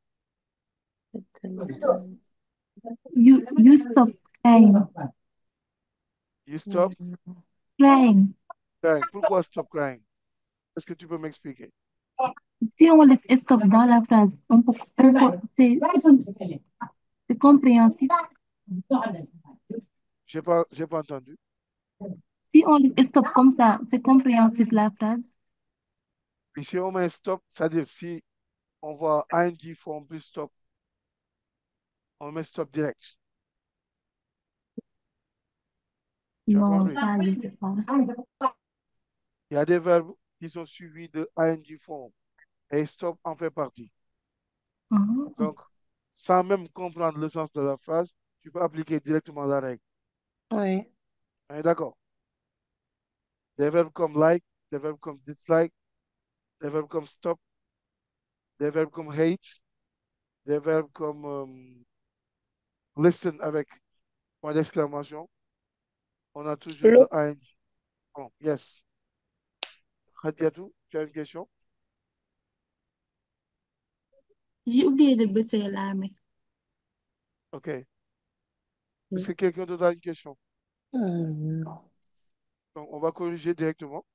You stop crying. you stop Crying. crying. Pourquoi stop crying? Est-ce que tu peux m'expliquer? Si on laisse stop dans la phrase, c'est compréhensif. J'ai pas entendu. Si on laisse stop comme ça, c'est compréhensif la phrase. Puis si on met stop, c'est-à-dire si on voit ing form plus stop, on met stop direct. Tu as Non, compris? ça, je sais pas. Il y a des verbes qui sont suivis de ing form et stop en fait partie. Mhm. Donc, sans même comprendre le sens de la phrase, tu peux appliquer directement la règle. Oui. On est d'accord? Des verbes comme like, des verbes comme dislike, des verbes comme stop, des verbes comme hate, des verbes comme listen avec point d'exclamation. On a toujours le Look, ing. Bon, yes. Khadijatou, tu as une question? J'ai oublié de baisser la main. OK. Est-ce que quelqu'un d'autre a une question? Non. Donc, on va corriger directement.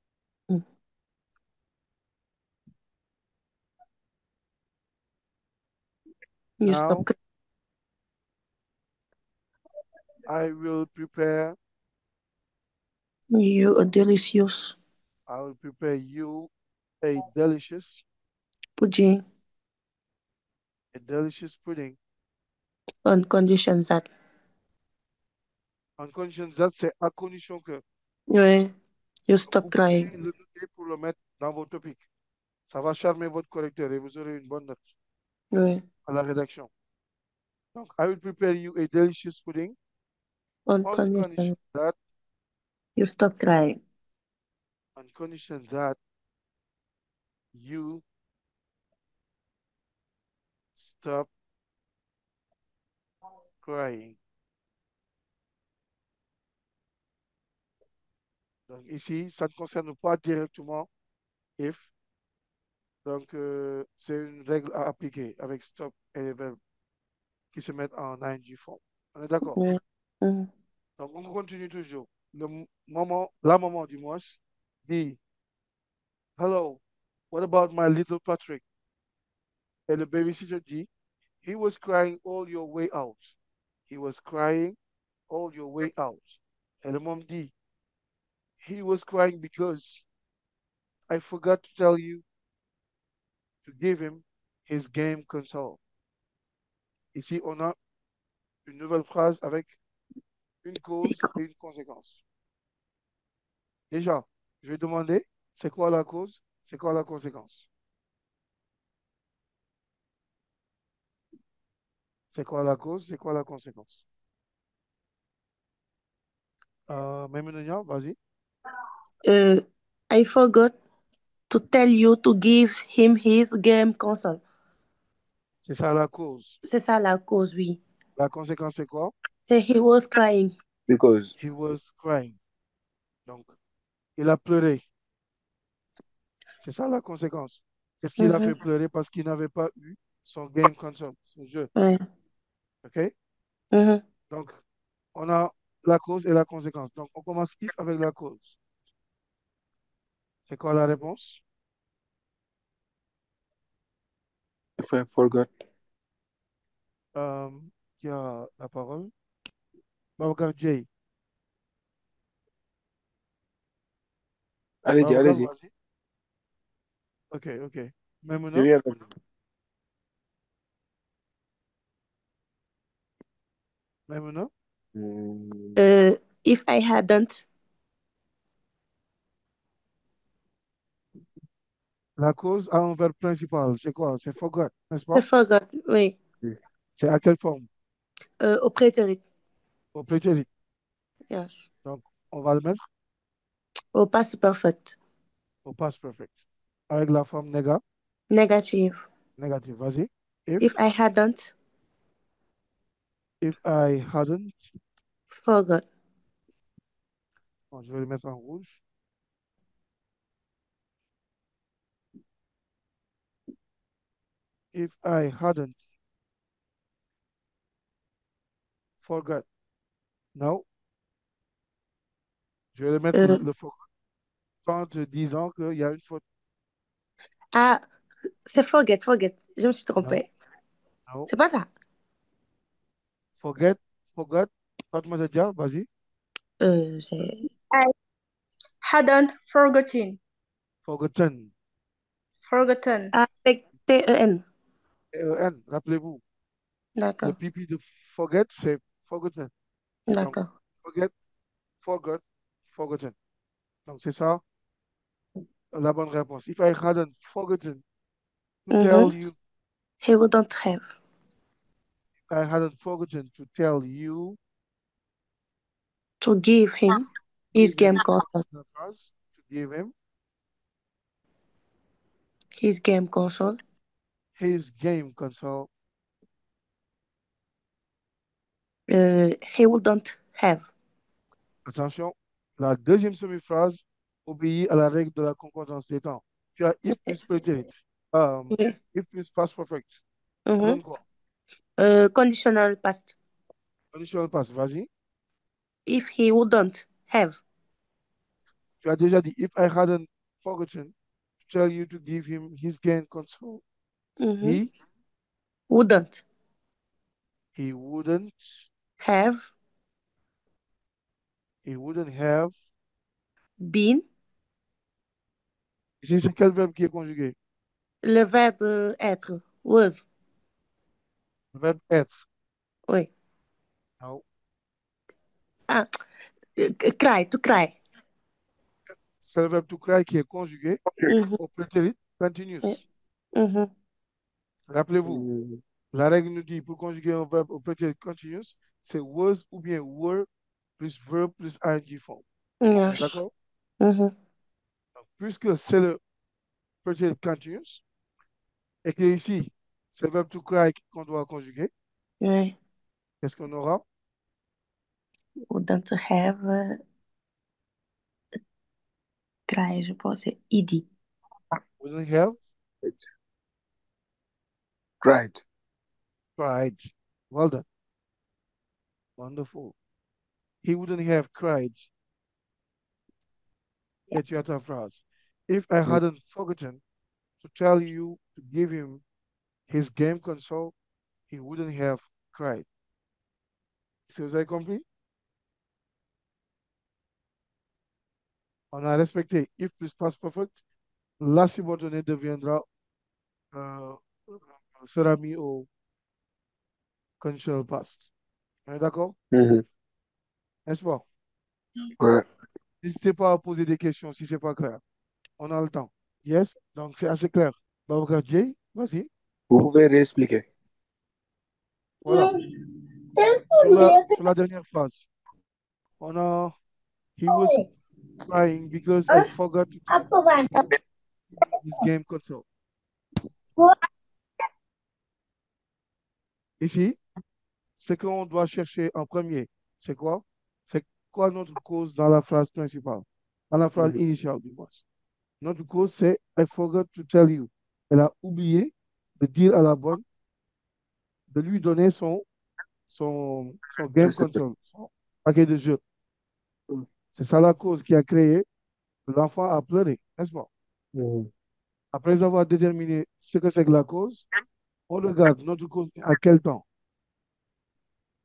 Mm. You stop. Now, I will prepare You are delicious. I will prepare you a delicious Pudding pudding. on condition that. En condition that, c'est à condition que Oui. You vous stop pouvez crying. le noter pour le mettre dans vos topics. Ça va charmer votre correcteur et vous aurez une bonne note Oui. à la rédaction. Donc, I will prepare you a delicious pudding On on condition. condition that, You stop crying. on condition that you stop crying. Donc, ici, ça ne concerne pas directement if. Donc, c'est une règle à appliquer avec stop et les verbes qui se mettent en ing form. On est d'accord? Oui. Mhm. Donc, on continue toujours. La maman du moins dit, Hello, what about my little Patrick? Et le babysitter dit, He was crying all your way out. He was crying all your way out. Et le môme dit, He was crying because I forgot to tell you to give him his game console. Ici, on a une nouvelle phrase avec une cause et une conséquence. Déjà, je vais demander, c'est quoi la cause, c'est quoi la conséquence? C'est quoi la cause, c'est quoi la conséquence? Maimouna, vas-y. I forgot to tell you to give him his game console. C'est ça la cause. C'est ça la cause, oui. La conséquence, c'est quoi? Et he was crying. Because He was crying. Donc, il a pleuré. C'est ça la conséquence. Qu'est-ce qu'il a Mhm. fait pleurer? Parce qu'il n'avait pas eu son game console, son jeu. Ouais. OK? Mhm. Donc, on a la cause et la conséquence. Donc, on commence if avec la cause. C'est quoi la réponse? if I forgot, Euh, qui a la parole? Babacar J. allez-y, Babacar, allez-y. vas-y. OK, OK. Je Maimouna? viens. Maimouna? If I hadn't, La cause a un verbe principal. C'est quoi? C'est forgot, n'est-ce I pas? forgot, oui. C'est à quelle forme? Au prétérit. Au prétérit. Yes. Donc, on va le mettre Au past perfect. au past perfect. Avec la forme Negative. négative. Vas-y. If, If I hadn't, If I hadn't, Forgot. bon, je vais le mettre en rouge. If I hadn't forgot. Non, je vais le mettre Euh, le forgot en te disant qu'il y a une faute. ah, c'est forget, forget. Je me suis Non, trompée. non. C'est pas ça. Forget, forgot. Fatma Zadia, vas-y. C'est I hadn't forgotten. Forgotten. Forgotten. avec T-E-N. N, rappelez-vous. Le D'accord, pipi de forget, c'est forgotten. Donc, d'accord. forget, forgot, forgotten. Donc, c'est ça la bonne réponse. If I hadn't forgotten to tell Mhm. you, He wouldn't have. I hadn't forgotten to tell you, To give him his give him game console. the phrase, to give him His game console. his game console. He wouldn't have. Attention, la deuxième semi-phrase obéit à la règle de la concordance des temps. Tu as if plus prétérit, Yeah. if plus past perfect. Ça Mhm. donne quoi? Conditional past. Conditional past, vas-y. If he wouldn't have. Tu as déjà dit if I hadn't forgotten to tell you to give him his game console, Mhm. he Wouldn't wouldn't have have. been. Ici, c'est quel verbe qui est conjugué? Le verbe être. Was. Le verbe être. Oui. Non. Ah, cry, to cry. C'est le verbe to cry qui est conjugué Mhm. au prétérit continuous. Oui. Mhm. Rappelez-vous, la règle nous dit pour conjuguer un verbe au prétérit continuous, c'est was ou bien were plus verb plus ing form. Yes. D'accord? Mhm. Donc, puisque c'est le prétérit continuous et que ici, c'est le verbe to cry qu'on doit conjuguer, Oui. qu'est-ce qu'on aura? Wouldn't have cry, je pense, c'est id. Wouldn't have Cried. cried. Well done. Wonderful. He wouldn't have cried. Et tu as ta phrase. If I hadn't forgotten to tell you to give him his game console, he wouldn't have cried. Est-ce que vous avez compris? On a respecté if plus past perfect. La subordonnée deviendra, euh, sera mis au conditional past. On est d'accord? Mhm. N'est-ce pas? Ouais. N'hésitez pas à poser des questions si ce n'est pas clair. On a le temps. Yes? Donc, c'est assez clair. Babacar J, vas-y. Vous pouvez réexpliquer. Voilà. Sur la dernière phrase, on a he was crying because I forgot to tell him his game console. Ici, ce qu'on doit chercher en premier, c'est quoi? C'est quoi notre cause dans la phrase principale? Dans la phrase initiale, du moins. Notre cause, c'est I forgot to tell you. Elle a oublié de dire à la bonne, de lui donner son Je game sais. console, son paquet de jeux. C'est ça la cause qui a créé l'enfant à pleurer, n'est-ce pas? Mhm. Après avoir déterminé ce que c'est que la cause, on regarde notre cause à quel temps.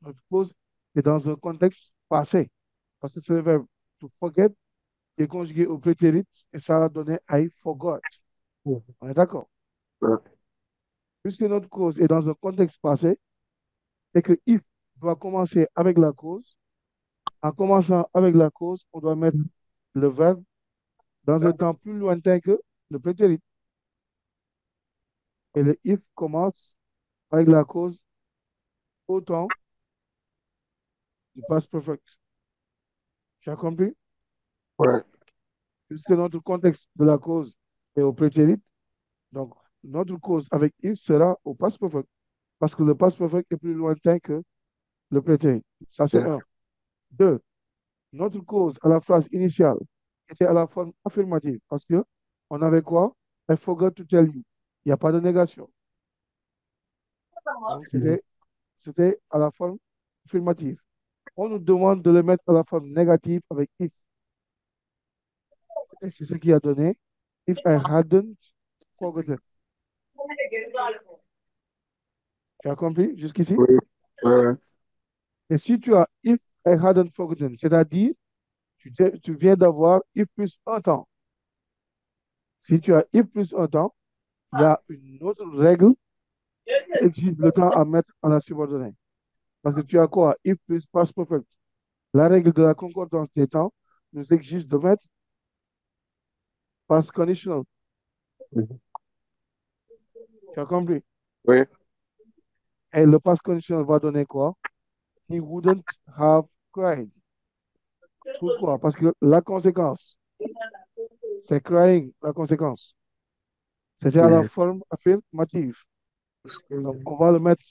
Notre cause est dans un contexte passé. Parce que c'est le verbe to forget qui est conjugué au prétérit et ça a donné I forgot. On est d'accord? Ouais. Puisque notre cause est dans un contexte passé, et que if doit commencer avec la cause, en commençant avec la cause, on doit mettre le verbe dans un temps plus lointain que le prétérit. Et le if commence avec la cause au temps du past perfect. Tu as compris? Ouais. Puisque notre contexte de la cause est au prétérit, donc notre cause avec if sera au past perfect. Parce que le past perfect est plus lointain que le prétérit. Ça, c'est Yeah. un. Deux, notre cause à la phrase initiale était à la forme affirmative parce que on avait quoi? I forgot to tell you. Il n'y a pas de négation. Donc, c'était à la forme affirmative. On nous demande de le mettre à la forme négative avec if. Et c'est ce qui a donné if I hadn't forgotten. Tu as compris jusqu'ici? Oui. Ouais. Et si tu as if I hadn't forgotten, c'est-à-dire tu viens d'avoir if plus un temps. Si tu as if plus un temps, il y a une autre règle qui exige le temps à mettre à la subordonnée. Parce que tu as quoi? If plus past perfect. La règle de la concordance des temps nous exige de mettre past conditional. Mhm. Tu as compris? Oui. Et le past conditional va donner quoi? He wouldn't have cried. Pourquoi? Parce que la conséquence, c'est crying, la conséquence. C'était à la Mhm. forme affirmative. Donc, on va le mettre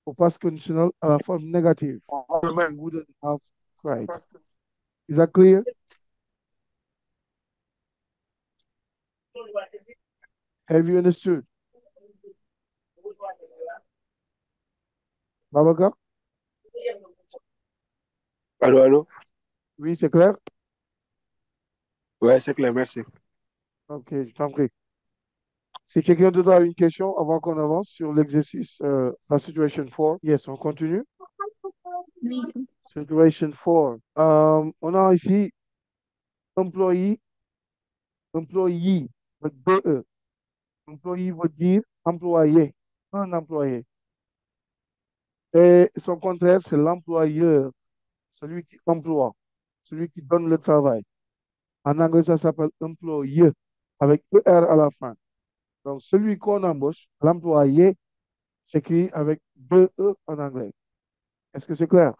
au past conditional à la forme négative. He wouldn't have cried. Is that clear? Have you understood? Babacar? Allô, allô? Oui, c'est clair? Ouais, c'est clair, merci. Ok, je t'en prie. Si quelqu'un d'autre a une question avant qu'on avance sur l'exercice, la situation 4, yes, on continue. Oui. Situation 4. On a ici employé, employé, avec deux E. Employé veut dire employé, un employé. Et son contraire, c'est l'employeur, celui qui emploie, celui qui donne le travail. En anglais, ça s'appelle employé, avec ER à la fin. Donc, celui qu'on embauche, l'employé, s'écrit avec deux E en anglais. Est-ce que c'est clair?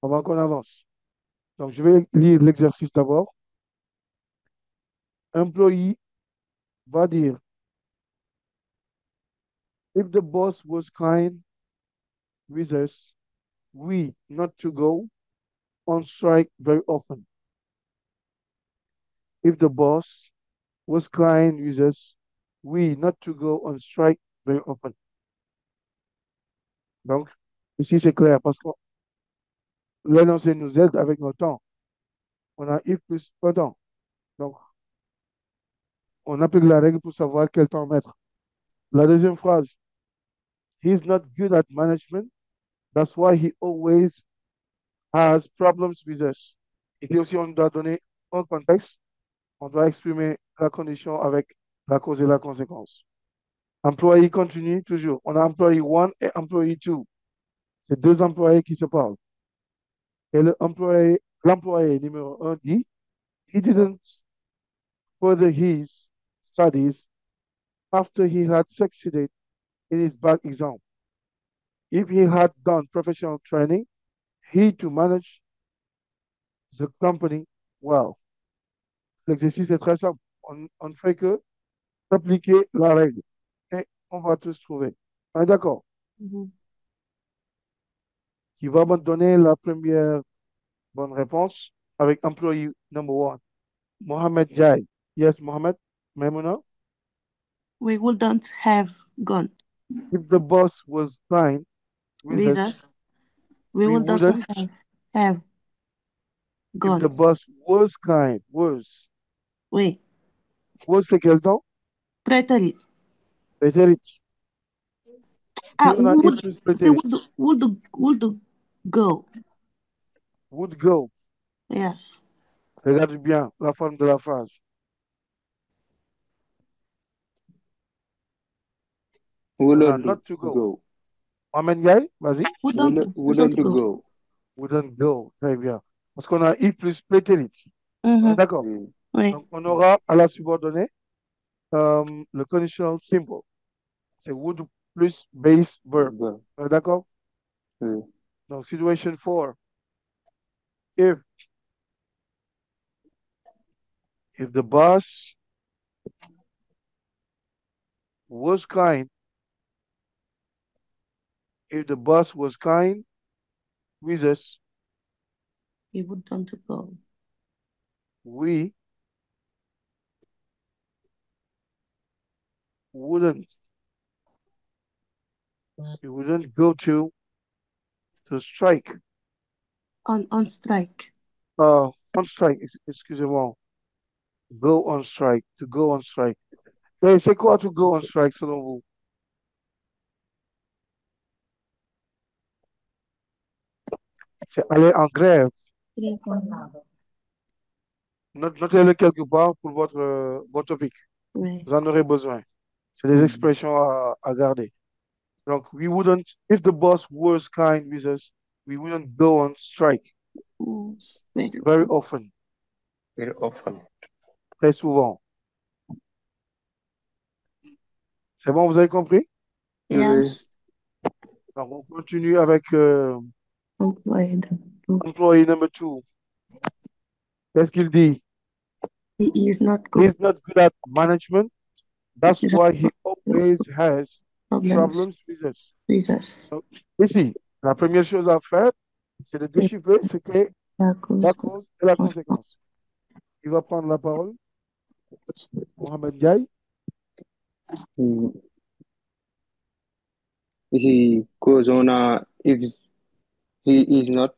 Avant qu'on avance. Donc, je vais lire l'exercice d'abord. Employee va dire, if the boss was kind with us, we not to go on strike very often. If the boss was kind with us, we not to go on strike very often. Donc, ici c'est clair parce que l'énoncé nous aide avec notre temps. On a if plus pas temps. Donc, on applique la règle pour savoir quel temps mettre. La deuxième phrase, he's not good at management. That's why he always has problems with us. Et aussi, on doit donner un contexte. On doit exprimer la condition avec la cause et la conséquence. Employé continue toujours. On a employé 1 et employé 2. C'est deux employés qui se parlent. Et l'employé numéro 1 dit, he didn't further his studies after he had succeeded in his back exam. If he had done professional training, he to manage the company well. L'exercice est très simple. On ne fait que appliquer la règle. Et on va tous trouver. On est d'accord? Mhm. Qui va me donner la première bonne réponse avec employee number 1. Mohamed Jai. Yes, Mohamed. Maimouna. We wouldn't have gone If the boss was kind with with us, us. We we wouldn't wouldn't. have If the gone. boss was kind, was. Oui. Was c'est quel temps? Prétérit. Prétérit. Si Ah, on a if would. plus C'est prétérit, would go. would go. Yes. Regarde bien la forme de la phrase. On a Wouldn't not to go. go. Mohamed Jai, vas-y. Wouldn't Wouldn't go. go. Wouldn't go. Très bien. Parce qu'on a if plus prétérit. Mhm. D'accord. Mm. Oui. Donc, on aura à la subordonnée le conditional simple. C'est would plus base verb. Go. D'accord? Mm. Donc, situation 4. If the boss was kind, if the boss was kind with us. He wouldn't go. We wouldn't. We wouldn't go to strike. On strike. On strike, excusez-moi. Go on strike. To go on strike. Et c'est quoi to go on strike selon vous? C'est aller en grève. Notez-le quelque part pour votre topic. Oui. Vous en aurez besoin. C'est des expressions à garder. Donc, we wouldn't, if the boss was kind with us, we wouldn't go on strike. Very often. Very often. Très souvent. C'est bon, vous avez compris? Yes. Donc, on continue avec Employed. employee number 2. Qu'est-ce qu'il dit? He is not good. He's not good at management. That's why he always has problems with us. With us. Donc, ici, la première chose à faire, c'est de déchiffrer ce qu'est la cause et la conséquence. Il va prendre la parole. Mohamed Gaye. Ici, cause on a, if he is not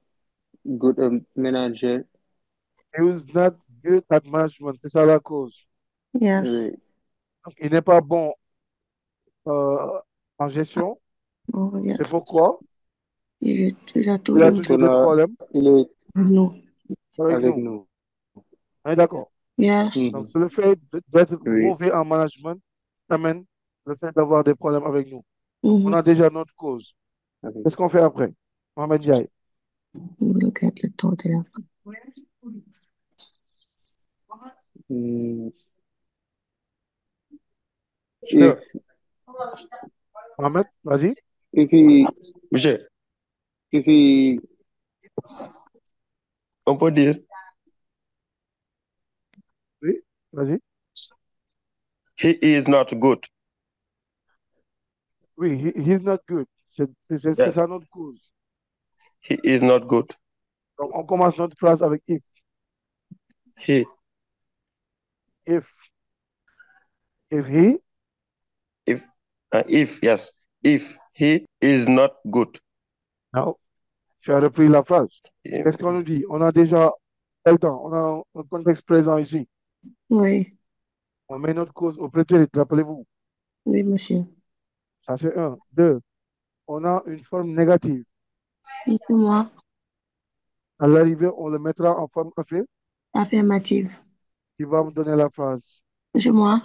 good manager, He was not good at management. C'est ça la cause. Yes. Donc, il n'est pas bon en gestion. Oh, yes. C'est pourquoi Il a il a toujours toujours des problèmes il est nous. avec nous. On est d'accord? Yes. Donc, c'est le fait d'être Oui. mauvais en management qui amène le fait d'avoir des problèmes avec nous. Mhm. On a déjà notre cause. Okay. Qu'est-ce qu'on fait après? Mohamed Gaye. Look at le temps de la If Mohamed, vas-y. if he Monsieur, if he on peut dire, Oui, vas-y. he is not good. Oui, he's not good. C'est Yes. ça notre cause. He is not good. Donc, on commence notre phrase avec if. He If he, yes, if he is not good. now, tu as repris la phrase. Yeah. Qu'est-ce qu'on nous dit? On a déjà le temps, on a un contexte présent ici. Oui. On met notre cause au prétérit, rappelez-vous. Oui, monsieur. Ça, c'est un. Deux, on a une forme négative. Dites-moi. À l'arrivée, on le mettra en forme Affirmative. qui va me donner la phrase. Monsieur, moi.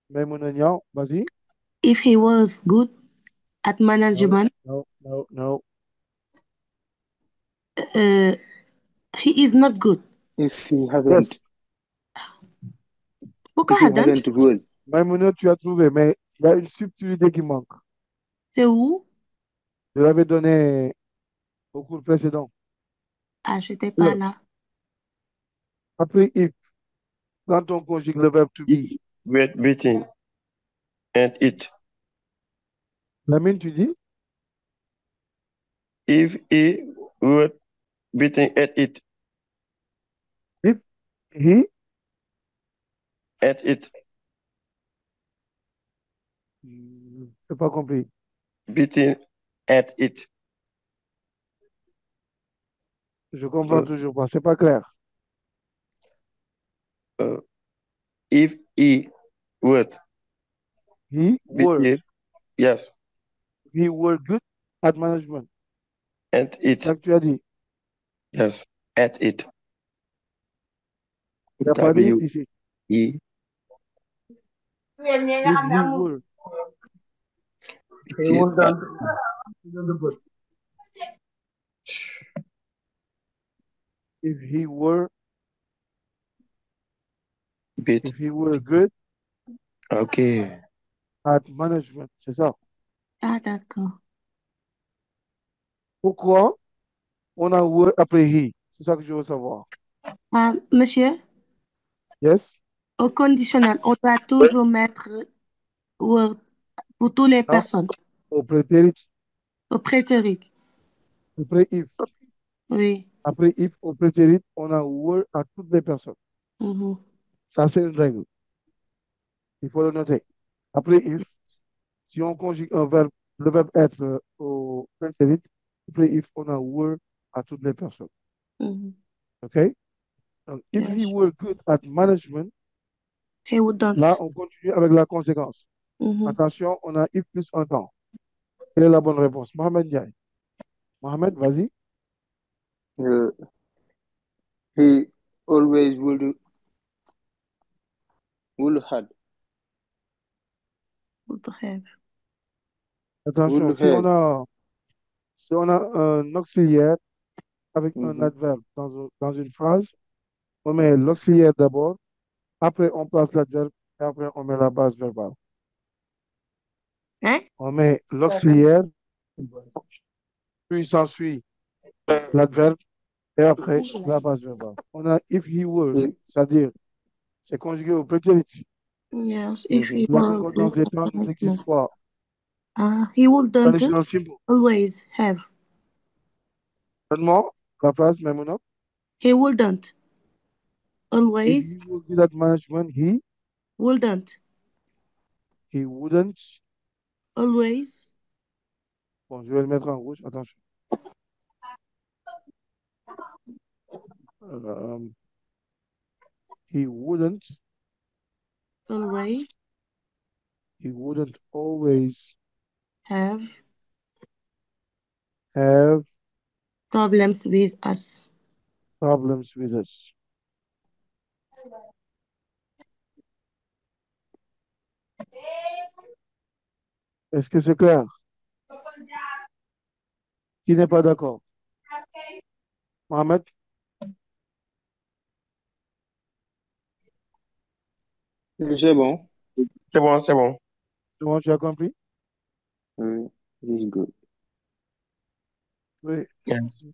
Mais mon agneau, vas-y. If he was good at management, No. he is not good. if he haven't Pourquoi if he hadn't? haven't was Maïmouna, tu as trouvé, mais il y a une subtilité qui manque. C'est où? Je l'avais donné au cours précédent. Ah, je n'étais pas Le- là. Après if, quand on conjugue le verbe to be, With beating and it. Lamine, tu dis If he were beating at it, he, at it, c'est pas compris. beating at it. Je comprends toujours pas, c'est pas clair. If he would He were, beating, yes, he were good at management. at C'est it, ça que tu as dit. yes, at it. Il n'y a pas de W it ici. E If he were, He would T- done good. if he were, beat. if he were good Okay. at management, c'est ça. Ah, d'accord. Pourquoi on a were après he? C'est ça que je veux savoir. Ah, monsieur, Yes? au conditionnel, on doit toujours mettre word pour toutes les Non, personnes. au prétérit, Au prétérit. après if. Oui. Après if au prétérit, on a were à toutes les personnes. Mhm. Ça, c'est une règle. Il faut le noter. Après if, si on conjugue un verbe, le verbe être au prétérit, après if, on a were à toutes les personnes. Mhm. OK? Donc, if he Yes. were good at management, He wouldn't. là, on continue avec la conséquence. Mhm. Attention, on a if plus un temps. Quelle est la bonne réponse? Mohamed Ndiaye. Mohamed, vas-y. Uh, he always would had Would have. Attention, would have. si on a un auxiliaire avec un Mhm. adverbe dans une phrase, on met l'auxiliaire d'abord, après on place l'adverbe et après on met la base verbale. Hein? On met l'auxiliaire, puis s'ensuit l'adverbe et après la base verbale. On a if he were, He- c'est-à-dire c'est conjugué au prétérit. Yes. If Mhm. he La were concordance good des at temps nous dit qu'il management. soit He wouldn't conditional simple. always have. Donne-moi la phrase, Maimouna. He wouldn't If always he were good at management, wouldn't he wouldn't. always Bon, je vais le mettre en rouge. Attention. Um, he wouldn't. always He wouldn't always have have problems with us. problems with us. Est-ce que c'est clair? Qui n'est pas d'accord? Mohamed, C'est bon. C'est bon, c'est bon. c'est bon, tu as compris? Oui, he's good. Oui. Yes.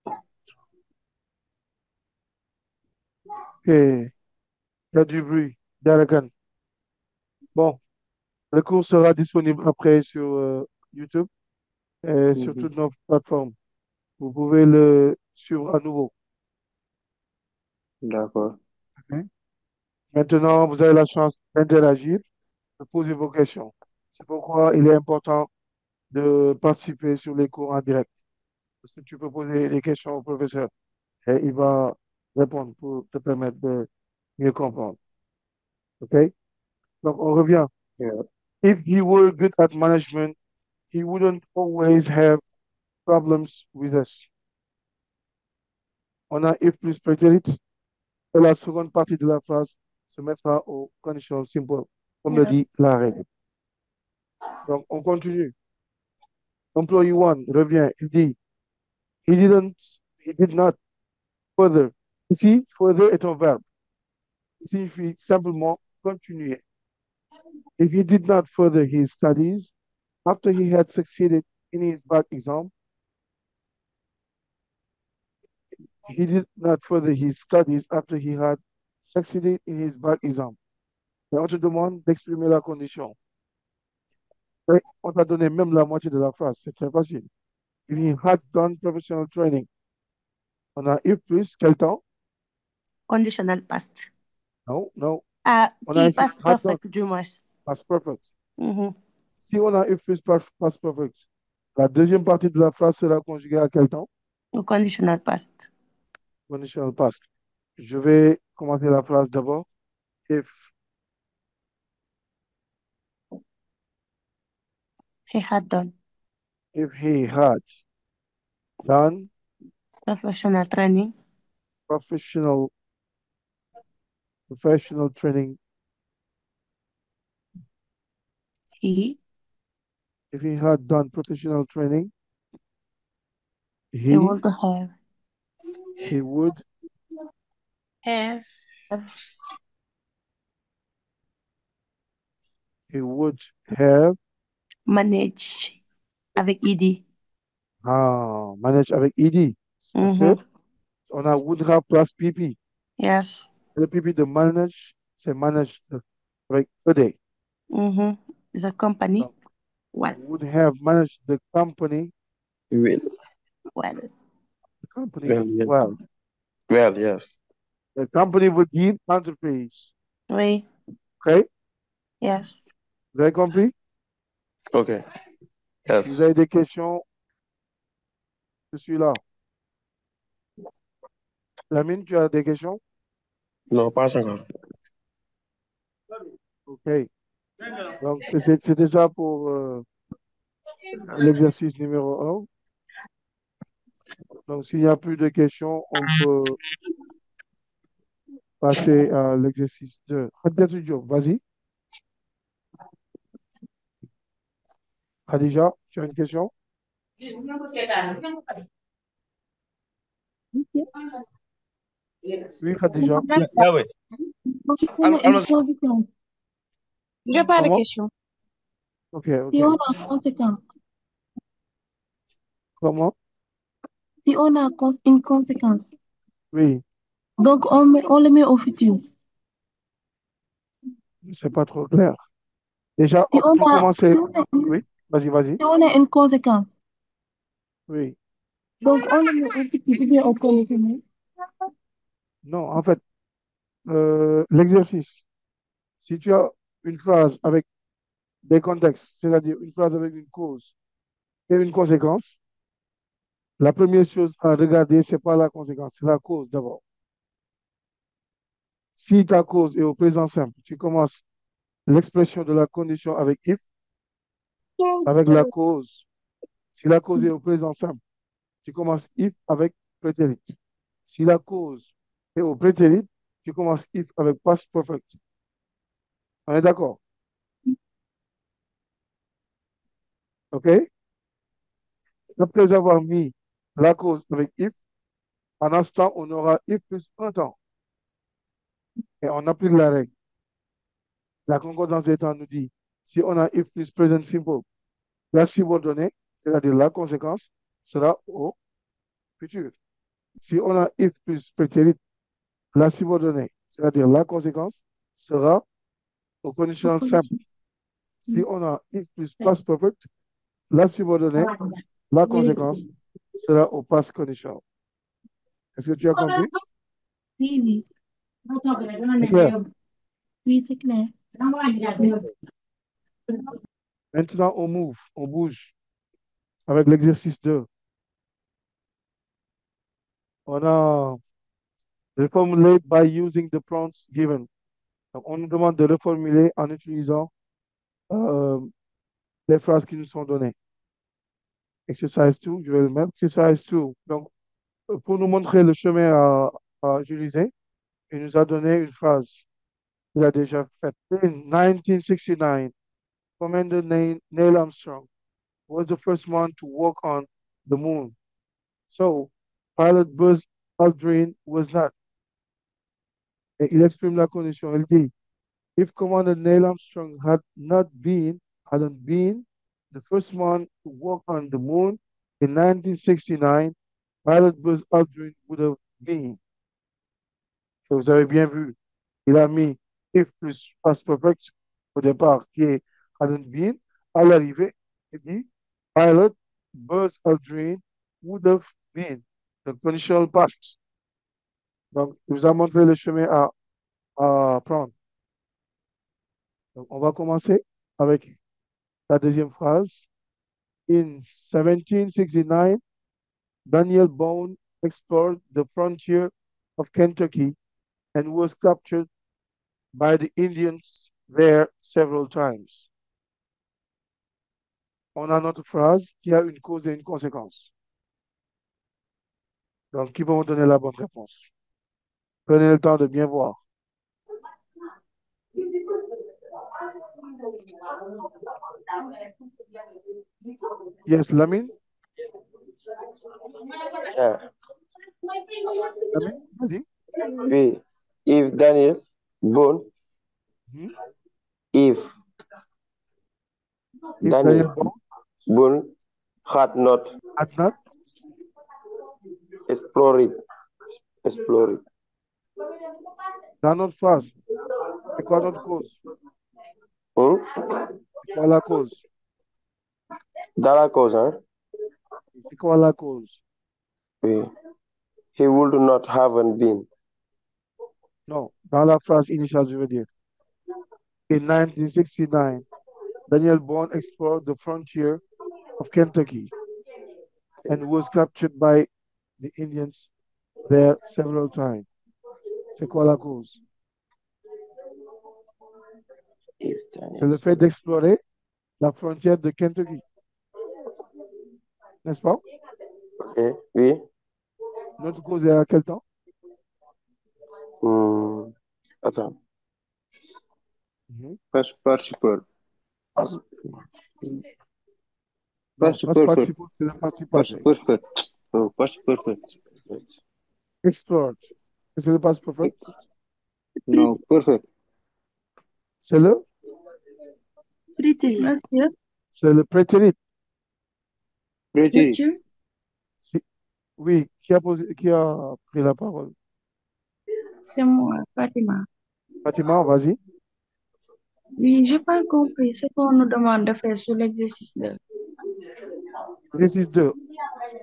Ok. Il y a du bruit. Darakan. Bon, le cours sera disponible après sur YouTube et sur Mhm. toutes nos plateformes. Vous pouvez le suivre à nouveau. D'accord. Ok. Maintenant, vous avez la chance d'interagir, de poser vos questions. C'est pourquoi il est important de participer sur les cours en direct. Parce que tu peux poser des questions au professeur et il va répondre pour te permettre de mieux comprendre. OK? Donc, on revient. Yeah. If he were good at management, he wouldn't always have problems with us. On a if plus prétérit et la seconde partie de la phrase se mettra au conditional simple, comme le Yeah. dit la règle. Donc, on continue. Employee one revient, il dit, he did not further. Ici, further est un verbe. Il signifie simplement continuer. If he did not further his studies after he had succeeded in his back exam, he did not further his studies after he had succeeded in his back exam. Et on te demande d'exprimer la condition. Et on t'a donné même la moitié de la phrase. C'est très facile. If he had done professional training. On a if plus, quel temps? Conditional past. Non, non. On a Qui ici past had done, perfect du moins. past perfect. Mhm. Si on a if plus past perfect, la deuxième partie de la phrase sera conjuguée à quel temps? Conditional past. Conditional past. Je vais commencer la phrase d'abord. If He had done he had done professional training. professional training, He if he had done professional training, he would have he would Have. he would have managed avec ed. managed avec ed. Parce que Mhm. on a would have plus pp. Yes. Le pp de manage, c'est manage avec ed. Mhm. The company. Donc, Well. would have managed the company Will. Well. company. Well, yes. Well, Well, yes. the company veut dire entreprise. Oui. OK? Yes. Vous avez compris? Okay. Si vous Yes. avez des questions, je suis là. Lamine, tu as des questions? Non, pas encore. OK. Donc, c'était ça pour l'exercice numéro 1. Donc, s'il n'y a plus de questions, on peut passer à l'exercice 2. Khadija Diop, vas-y. Khadija, tu as une question? Oui, Khadija. Yeah, wait. Si on a une conséquence, Il n'y a pas de Comment? question. OK, OK. si on a une conséquence, Comment? si on a une conséquence, Oui, donc on le met au futur. c'est pas trop clair. Déjà, Si on pour a, commencer, si on a une, oui, vas-y, vas-y. si on a une conséquence, Oui. donc on le met au futur ou bien au conditionnel. Non, en fait, l'exercice, si tu as une phrase avec des contextes, c'est-à-dire une phrase avec une cause et une conséquence, la première chose à regarder, c'est pas la conséquence, c'est la cause d'abord. Si ta cause est au présent simple, tu commences l'expression de la condition avec if, avec la cause. Si la cause est au présent simple, tu commences if avec prétérit. Si la cause est au prétérit, tu commences if avec past perfect. On est d'accord? OK? Après avoir mis la cause avec if, en instant, on aura if plus un temps. Et on applique la règle. La concordance des temps nous dit, si on a if plus present simple, la subordonnée, c'est-à-dire la conséquence, sera au futur. Si on a if plus prétérit, la subordonnée, c'est-à-dire la conséquence, sera au conditionnel simple. Si on a if plus past perfect, la subordonnée, la conséquence, sera au past conditional. Est-ce que tu as compris? Oui, oui. C'est clair? Oui, c'est clair. Maintenant, on bouge avec l'exercice 2. On a reformulate by using the prompts given. Donc, on nous demande de reformuler en utilisant euh, les phrases qui nous sont données. Exercise 2, je vais le mettre. Exercise 2. Donc, pour nous montrer le chemin à utiliser, il nous a donné une phrase qu'il a déjà faite. In 1969, Commander Neil Armstrong was the first one to walk on the moon. So, pilot Buzz Aldrin was not. Et il exprime la condition. Il dit, if Commander Neil Armstrong hadn't been the first one to walk on the moon in 1969, pilot Buzz Aldrin would have been. Et vous avez bien vu, il a mis if plus past perfect au départ, qui est hadn't been. À l'arrivée, il dit, pilot Buzz Aldrin would have been. The conditional past. Donc, il vous a montré le chemin à prendre. Donc, on va commencer avec la deuxième phrase. In 1769, Daniel Boone explored the frontier of Kentucky and was captured by the Indians there several times. On a notre phrase qui a une cause et une conséquence. Donc, qui va me donner la bonne réponse? Prenez le temps de bien voir. Yes, Lamine? Yeah. Lamine, vas-y. Oui. If Daniel Boone, Mhm. if If Daniel Daniel Boone Boone had not had not, explored, dans notre phrase, c'est quoi notre cause? hmm? C'est quoi la cause? Dans la cause, hein? C'est quoi la cause? Oui. He would not have been. Non, dans la phrase initiale, je veux dire. In 1969, Daniel Boone explored the frontier of Kentucky and was captured by the Indians there several times. C'est quoi la cause? If C'est le Daniel fait d'explorer la frontière de Kentucky, n'est-ce pas? Ok, oui. Notre cause est à quel temps? Attends. Mhm. Participle. Non, Past past perfect. participle, c'est le participe Past passé. perfect. Oh, past perfect. Explored, c'est le past perfect. No, perfect. C'est le, Monsieur, c'est le prétérit. Pretty. monsieur, C'est- Oui, qui a pris la parole? c'est moi, Fatima. Fatima, vas-y. Oui, j'ai pas compris ce qu'on nous demande de faire sur l'exercice de. Exercice 2.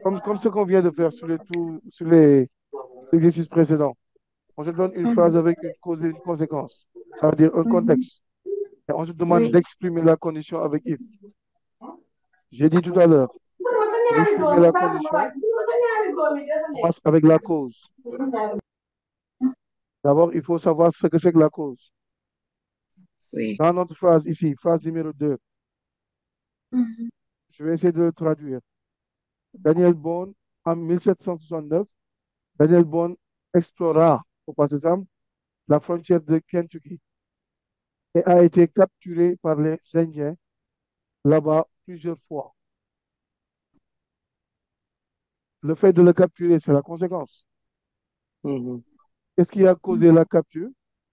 Comme ce qu'on vient de faire sur les exercices précédents. On se donne une phrase avec une cause et une conséquence. Ça veut dire un Mhm. contexte. Et on se demande Oui, d'exprimer la condition avec if. J'ai dit tout à l'heure, pour exprimer la condition, on commence avec la cause. D'abord, il faut savoir ce que c'est que la cause. oui. Dans notre phrase ici, phrase numéro 2, Mhm. je vais essayer de le traduire. Daniel Boone, en 1769, Daniel Boone explora, au passé simple, la frontière de Kentucky et a été capturé par les Indiens là-bas plusieurs fois. Le fait de le capturer, c'est la conséquence. Mhm. Qu'est-ce qui a causé la capture?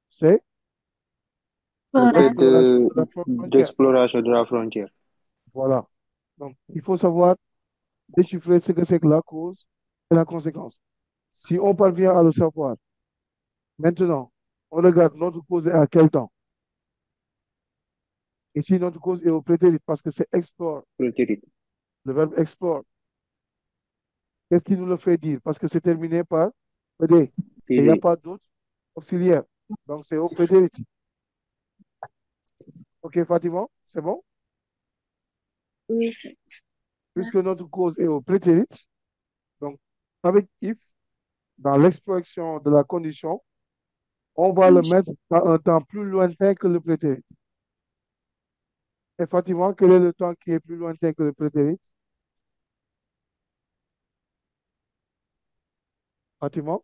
C'est Le fait l'exploration de la frontière. d'exploration de la frontière. Voilà. Donc, il faut savoir déchiffrer ce que c'est que la cause et la conséquence. Si on parvient à le savoir, maintenant, on regarde notre cause est à quel temps. Ici, notre cause est au prétérit parce que c'est explore, Pretty. le verbe explore. Qu'est-ce qui nous le fait dire? Parce que c'est terminé par PD. Et il n'y a PD. pas d'autre auxiliaire. Donc, c'est au prétérit. OK, Fatima, c'est bon? Oui, Puisque notre cause est au prétérit, donc avec if, dans l'expression de la condition, on va le mettre à un temps plus lointain que le prétérit. Et Fatima, quel est le temps qui est plus lointain que le prétérit? Fatima,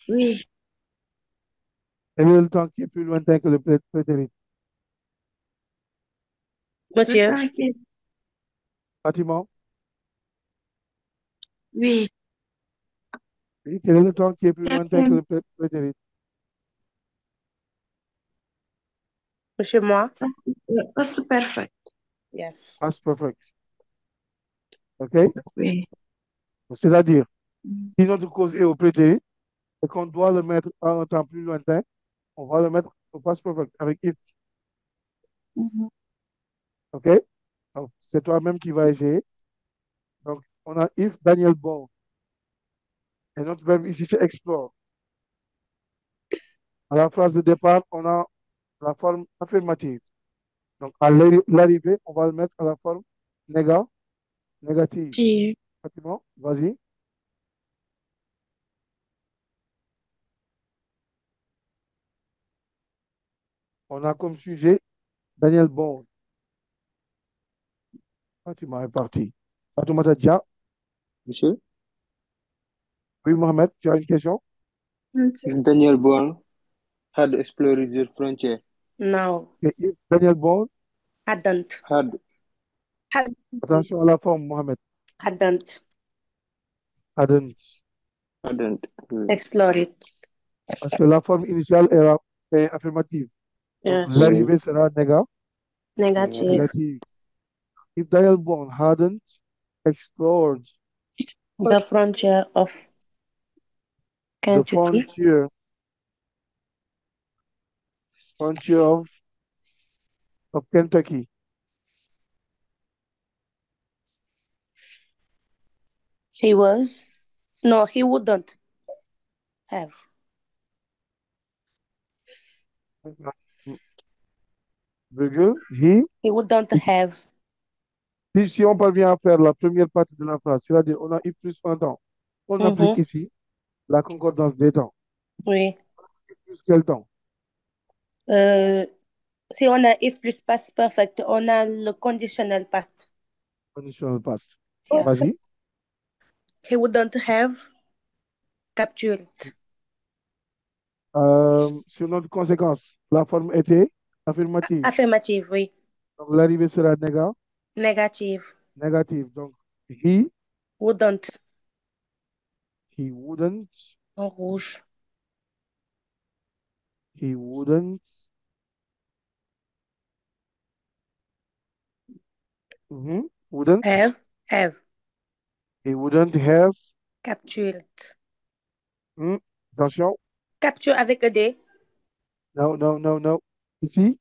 oui. quel est le temps qui est plus lointain que le prétérit? Le Monsieur, temps qui est. Fatima, Oui. oui, quel est le temps qui est plus lointain que le prétérit? monsieur, moi. Past perfect. Yes. Past perfect. OK? Oui. C'est-à-dire, si notre cause est au prétérit et qu'on doit le mettre à un temps plus lointain, on va le mettre au past perfect avec if. Mhm. OK? Donc, c'est toi-même qui vas essayer. Donc, on a if Daniel Bond. Et notre verbe ici, c'est explore. À la phrase de départ, on a la forme affirmative. Donc, à l'arrivée, on va le mettre à la forme négative. Si. Fatima, vas-y. On a comme sujet Daniel Bond. Fatima est parti. Fatima Tadja. Monsieur? Oui, Mohamed, tu as une question? Daniel Boone had explored the frontier. No, Et if Daniel Bond, hadn't. Had attention à la forme, Mohamed. Hadn't. Hadn't. hadn't. Explore it. Parce que la forme initiale est affirmative. Donc, Yes. l'arrivée sera Negative. négative. If Daniel Bond hadn't explored The frontier of the Kentucky. frontier of Kentucky, He was. No, he wouldn't have. Virgule, He wouldn't have. si on parvient à faire la première partie de la phrase, c'est-à-dire on a I plus un temps, on applique Mhm. ici la concordance des temps. Oui. I plus quel temps? Euh, si on a if plus past perfect, on a le conditionnel past. Conditional past. Yeah. Vas-y. He wouldn't have captured. Sur notre conséquence, la forme était affirmative. Affirmative, oui. Donc l'arrivée sera Negative. négative. Donc he Wouldn't. wouldn't, En rouge. he wouldn't, wouldn't, Have. he wouldn't have, Captured. attention, Capture avec un D. non. Ici,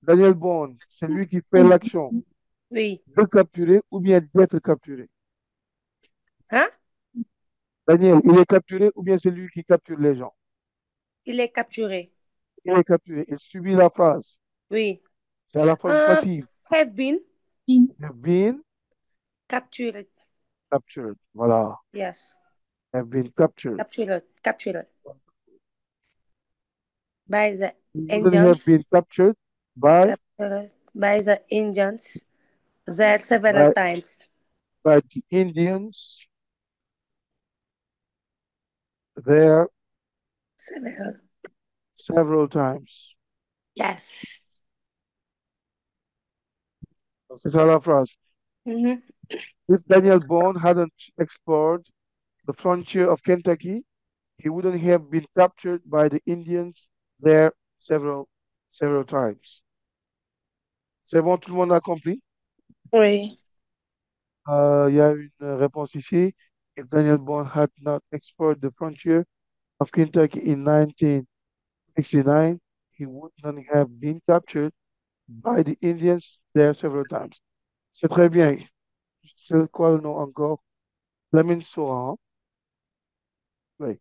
Daniel Bond, c'est lui qui fait l'action Oui. de capturer ou bien d'être capturé. Hein? Daniel, il est capturé ou bien c'est lui qui capture les gens? Il est capturé. Il est capturé, il subit la phrase. Oui. C'est à la forme passive. Have been Have been captured. captured. Voilà. Yes. Have been captured. Captured. By the He wouldn't have Indians. been captured by the Indians there several times. by the Indians there several times. Yes. C'est ça la phrase. Mhm. If Daniel Bond hadn't explored the frontier of Kentucky, he wouldn't have been captured by the Indians there several times. C'est bon, tout le monde a compris? Oui. Il y a une réponse ici. If Daniel Bond had not explored the frontier of Kentucky in 1969, he would not have been captured by the Indians there several times. C'est très bien. C'est quoi le nom encore? Lamine Soran. Oui.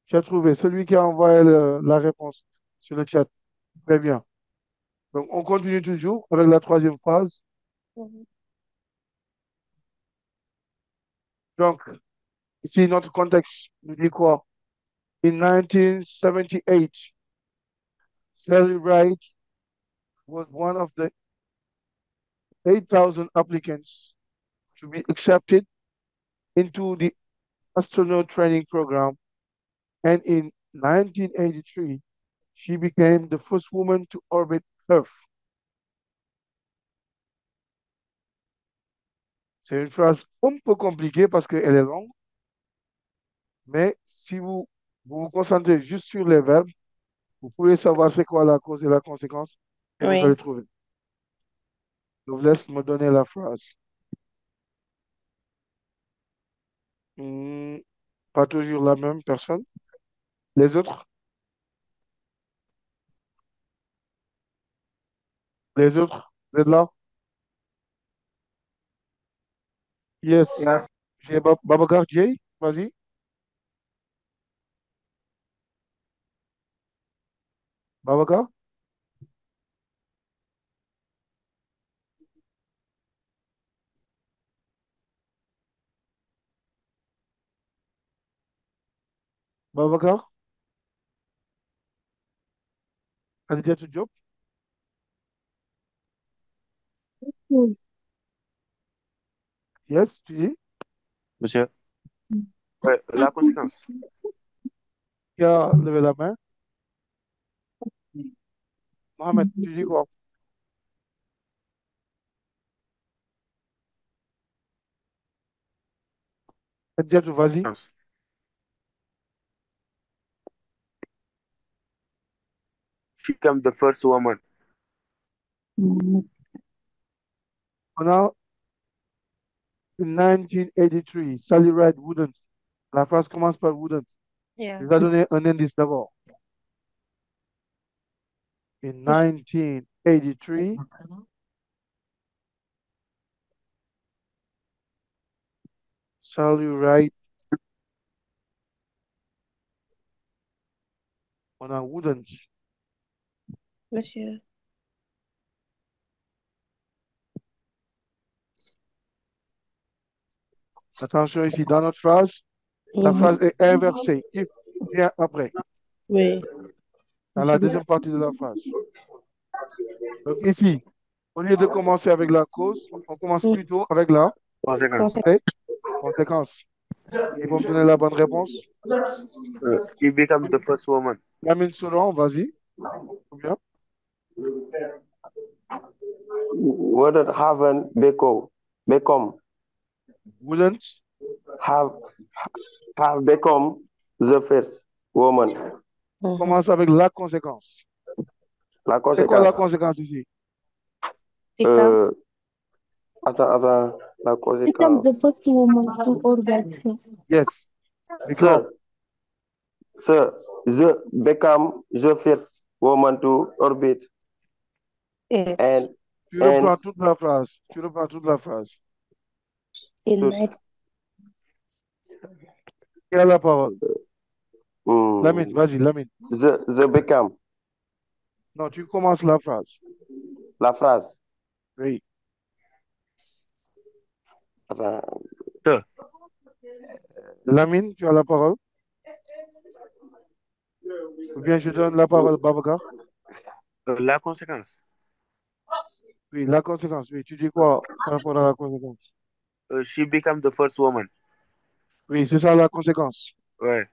Tu as trouvé celui qui a envoyé la réponse sur le chat. Très bien. Donc, on continue toujours avec la troisième phrase. Donc, ici, notre contexte nous dit quoi? In 1978, Sally Wright was one of the 8,000 applicants to be accepted into the astronaut training program. And in 1983, she became the first woman to orbit Earth. C'est une phrase un peu compliquée parce qu'elle est longue, mais si vous concentrez juste sur les verbes, vous pouvez savoir c'est quoi la cause et la conséquence et vous allez trouver. Je vous laisse me donner la phrase. Pas toujours la même personne. Les autres? Les autres? Vous êtes là? Yes. J'ai Babacar Jay, vas-y. Babacar? Babacar? Khadijatou Diop? Yes. Yes, tu dis? Monsieur. Ouais, la conséquence. Qui a levé la main? Mohamed, tu dis quoi? Khadijatou, vas-y. She became the first woman. On a in 1983, Sally Ride wouldn't. La phrase commence par wouldn't. Yeah. Je vais donner un indice d'abord. In 1983, Sally ride. On a wouldn't. Monsieur. Attention ici, dans notre phrase, la phrase est inversée. If vient après, Oui. dans la deuxième partie de la phrase. Donc ici, au lieu de commencer avec la cause, on commence plutôt avec la Conséquence. conséquence. Ils vont me donner la bonne réponse. She became the first woman. Lamine Souran, vas-y. Bien. Wouldn't haven't become Wouldn't. have become the first woman. On commence avec la conséquence. La C'est quoi la conséquence. conséquence ici? Attends, la Become conséquence. the first woman to orbit Earth. Yes. Become. The become the first woman to orbit. Yes. Tu reprends toute la phrase. Tu reprends toute la phrase. Qui a la parole? Lamine, vas-y, Lamine. The become. Non, tu commences la phrase. La phrase. Oui. Attends. Lamine, tu as la parole? Ou bien je donne la parole à Babacar? La conséquence. Oui, la conséquence. Oui, tu dis quoi par rapport à la conséquence? She became the first woman. Oui, c'est ça la conséquence. Ouais.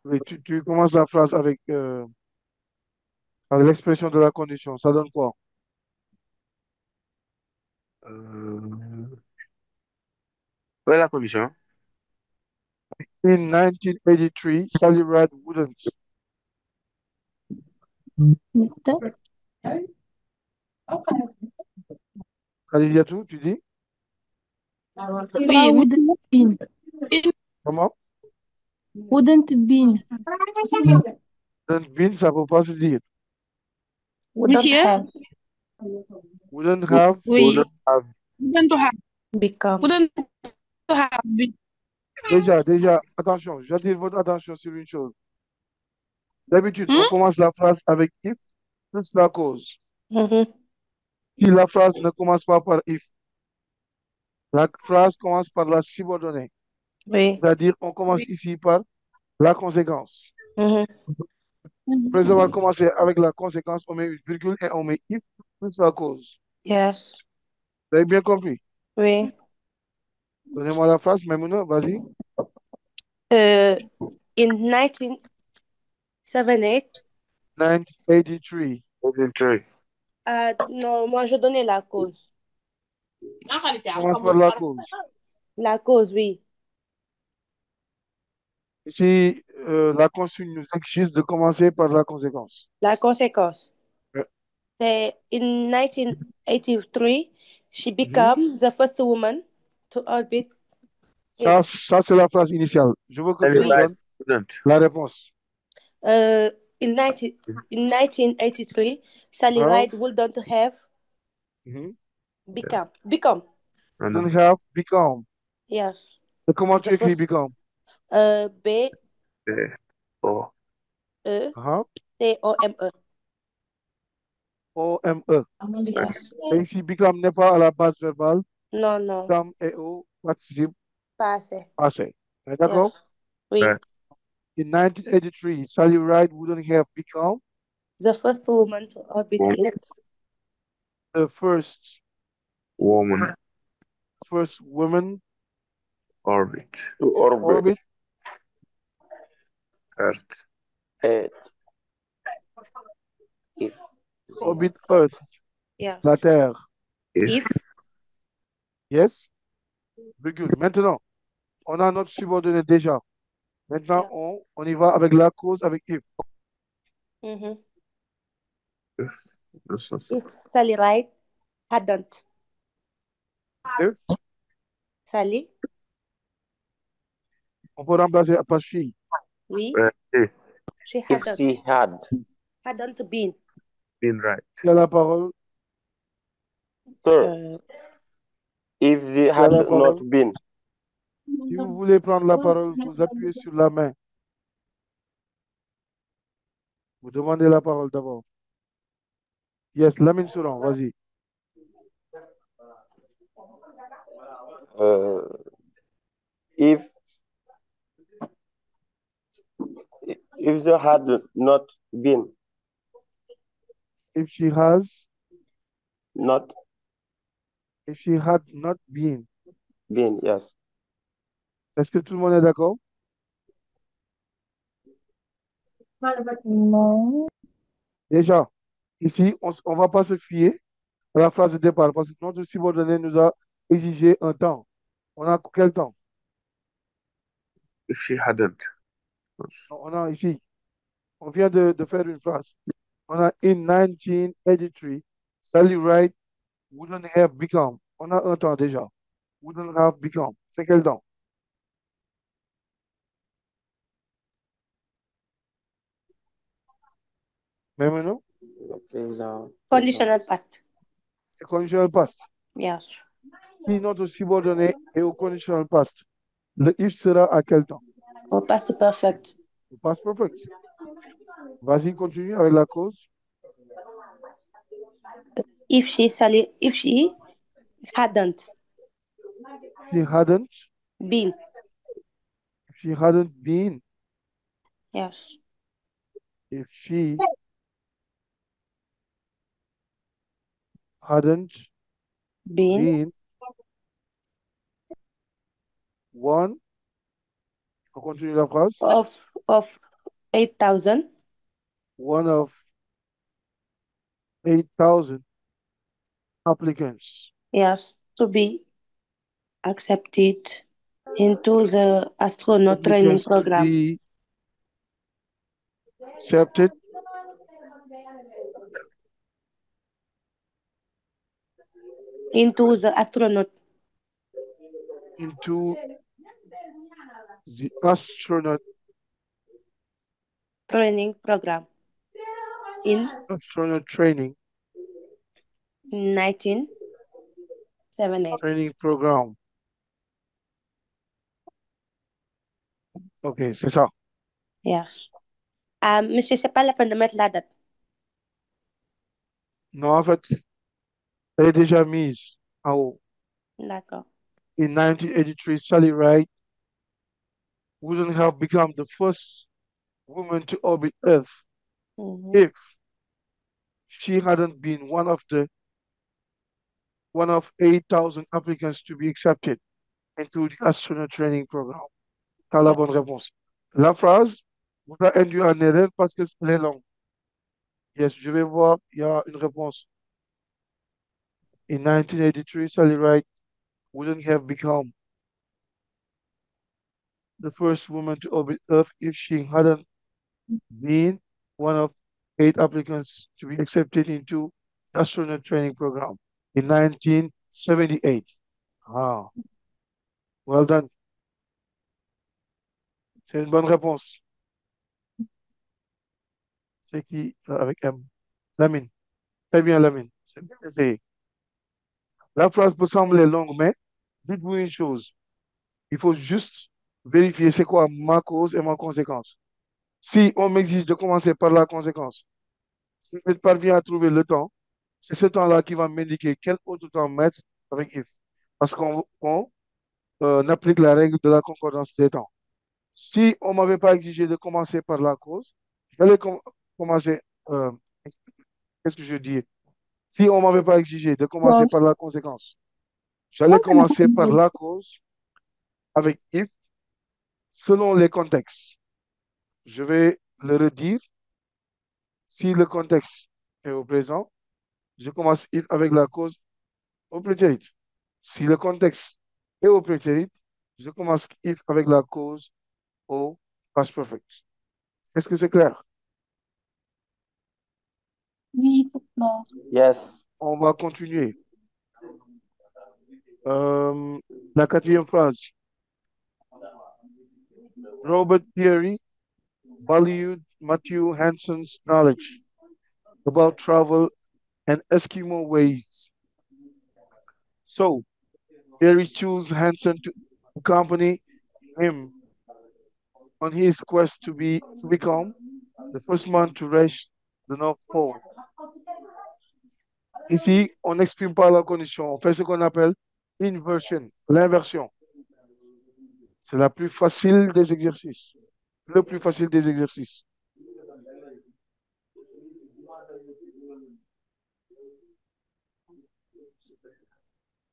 Oui, tu commences la phrase avec l'expression de la condition. Ça donne quoi? Ouais, la condition. In 1983, Sally Ride wouldn't. Mister? Khadijatou, tu dis? Oui, wouldn't been. Comment? Wouldn't been. Wouldn't been, ça ne peut pas se dire. Monsieur? Wouldn't have. Oui. Wouldn't have. Become. Wouldn't have been. Déjà, attention, j'attire votre attention sur une chose. D'habitude, on commence la phrase avec if plus la cause. Si la phrase ne commence pas par if, la phrase commence par la subordonnée. Oui. C'est-à-dire, on commence ici par la conséquence. Après avoir commencé avec la conséquence, on met une virgule et on met if plus la cause. Yes. Vous avez bien compris? Oui. Donnez-moi la phrase, Maimouna, vas-y. In 1978. 1983. Non, moi je donnais la cause. Commence par la cause. La cause, oui. Ici, la consigne nous exige de commencer par la conséquence. La conséquence. Ouais. C'est in 1983, she became the first woman to orbit. Ça c'est la phrase initiale. Je veux que tu me donnes la réponse. In 1983, Sally Ride wouldn't have become. Wouldn't have become. Yes. Et comment tu écris become? B-E-C-O-M-E. O-M-E. Yes. Et ici, become n'est pas à la base verbale. Non, non. Become est au participe Passé. passé. D'accord? Yes. Oui. In 1983, Sally Ride wouldn't have become the first woman to orbit Earth. The first woman orbit Earth. Orbit Earth. Yes. La Terre. If. Yes. Virgule. Maintenant, on a notre subordonné déjà. Maintenant, on y va avec la cause, avec if. If Sally Ride hadn't. If. Sally. On peut remplacer par she. Oui. She if she hadn't been right. Qui a la parole? Sir. If she had not been. Si vous voulez prendre la parole, vous appuyez sur la main. Vous demandez la parole d'abord. Yes, Lamine Souran, vas-y. Uh, if if there had not been If she has, not if she had not been. been, yes. Est-ce que tout le monde est d'accord? Non. Déjà, ici, on ne va pas se fier à la phrase de départ parce que notre subordonné nous a exigé un temps. On a quel temps? If she hadn't. Yes. On a ici, on vient de faire une phrase. On a in 1983, Sally Wright wouldn't have become. On a un temps déjà. Wouldn't have become. C'est quel temps? Mais maintenant, Présent. Conditional past. c'est conditional past. Yes. Si notre subordonné est au conditional past, le if sera à quel temps? Au past perfect. Au past perfect. Vas-y, continue avec la cause. If she hadn't She hadn't, been. if she hadn't been, Yes. if she hadn't Been been one, on continue la phrase, of 8,000 one of 8,000 applicants yes to be accepted into the astronaut training applicants to program. be accepted Into the astronaut into the astronaut training program in training 1978. training program. Ok, c'est ça. Yes. Monsieur, c'est pas la peine de mettre la date. Non, en fait, elle est déjà mise en haut. D'accord. In 1983, Sally Ride wouldn't have become the first woman to orbit Earth Mhm. if she hadn't been one of 8,000 applicants to be accepted into the astronaut training program. T'as la bonne réponse. La phrase vous a induit en erreur parce que elle est longue. Yes, je vais voir, il y a une réponse. In 1983, Sally Ride wouldn't have become the first woman to orbit Earth if she hadn't been one of 8 applicants to be accepted into the astronaut training program in 1978. Ah, well done. C'est une bonne réponse. C'est qui avec M? Lamine. Très bien, Lamine. C'est bien essayé. La phrase peut sembler longue, mais dites-vous une chose. Il faut juste vérifier c'est quoi ma cause et ma conséquence. Si on m'exige de commencer par la conséquence, si je parviens à trouver le temps, c'est ce temps-là qui va m'indiquer quel autre temps mettre avec if. Parce qu'on applique la règle de la concordance des temps. Si on ne m'avait pas exigé de commencer par la cause, j'allais commencer. Qu'est-ce que je dis? Si on ne m'avait pas exigé de commencer Bon. par la conséquence, j'allais commencer par la cause avec if selon les contextes. Je vais le redire. Si le contexte est au présent, je commence if avec la cause au prétérit. Si le contexte est au prétérit, je commence if avec la cause au past perfect. Est-ce que c'est clair? Oui, c'est clair. Yes. On va continuer. La quatrième phrase. Robert Peary valued Matthew Hanson's knowledge about travel and Eskimo ways. So, Peary chose Hanson to accompany him on his quest to become the first man to reach the North Pole. Ici, on n'exprime pas la condition, on fait ce qu'on appelle inversion, l'inversion. C'est la plus facile des exercices, le plus facile des exercices.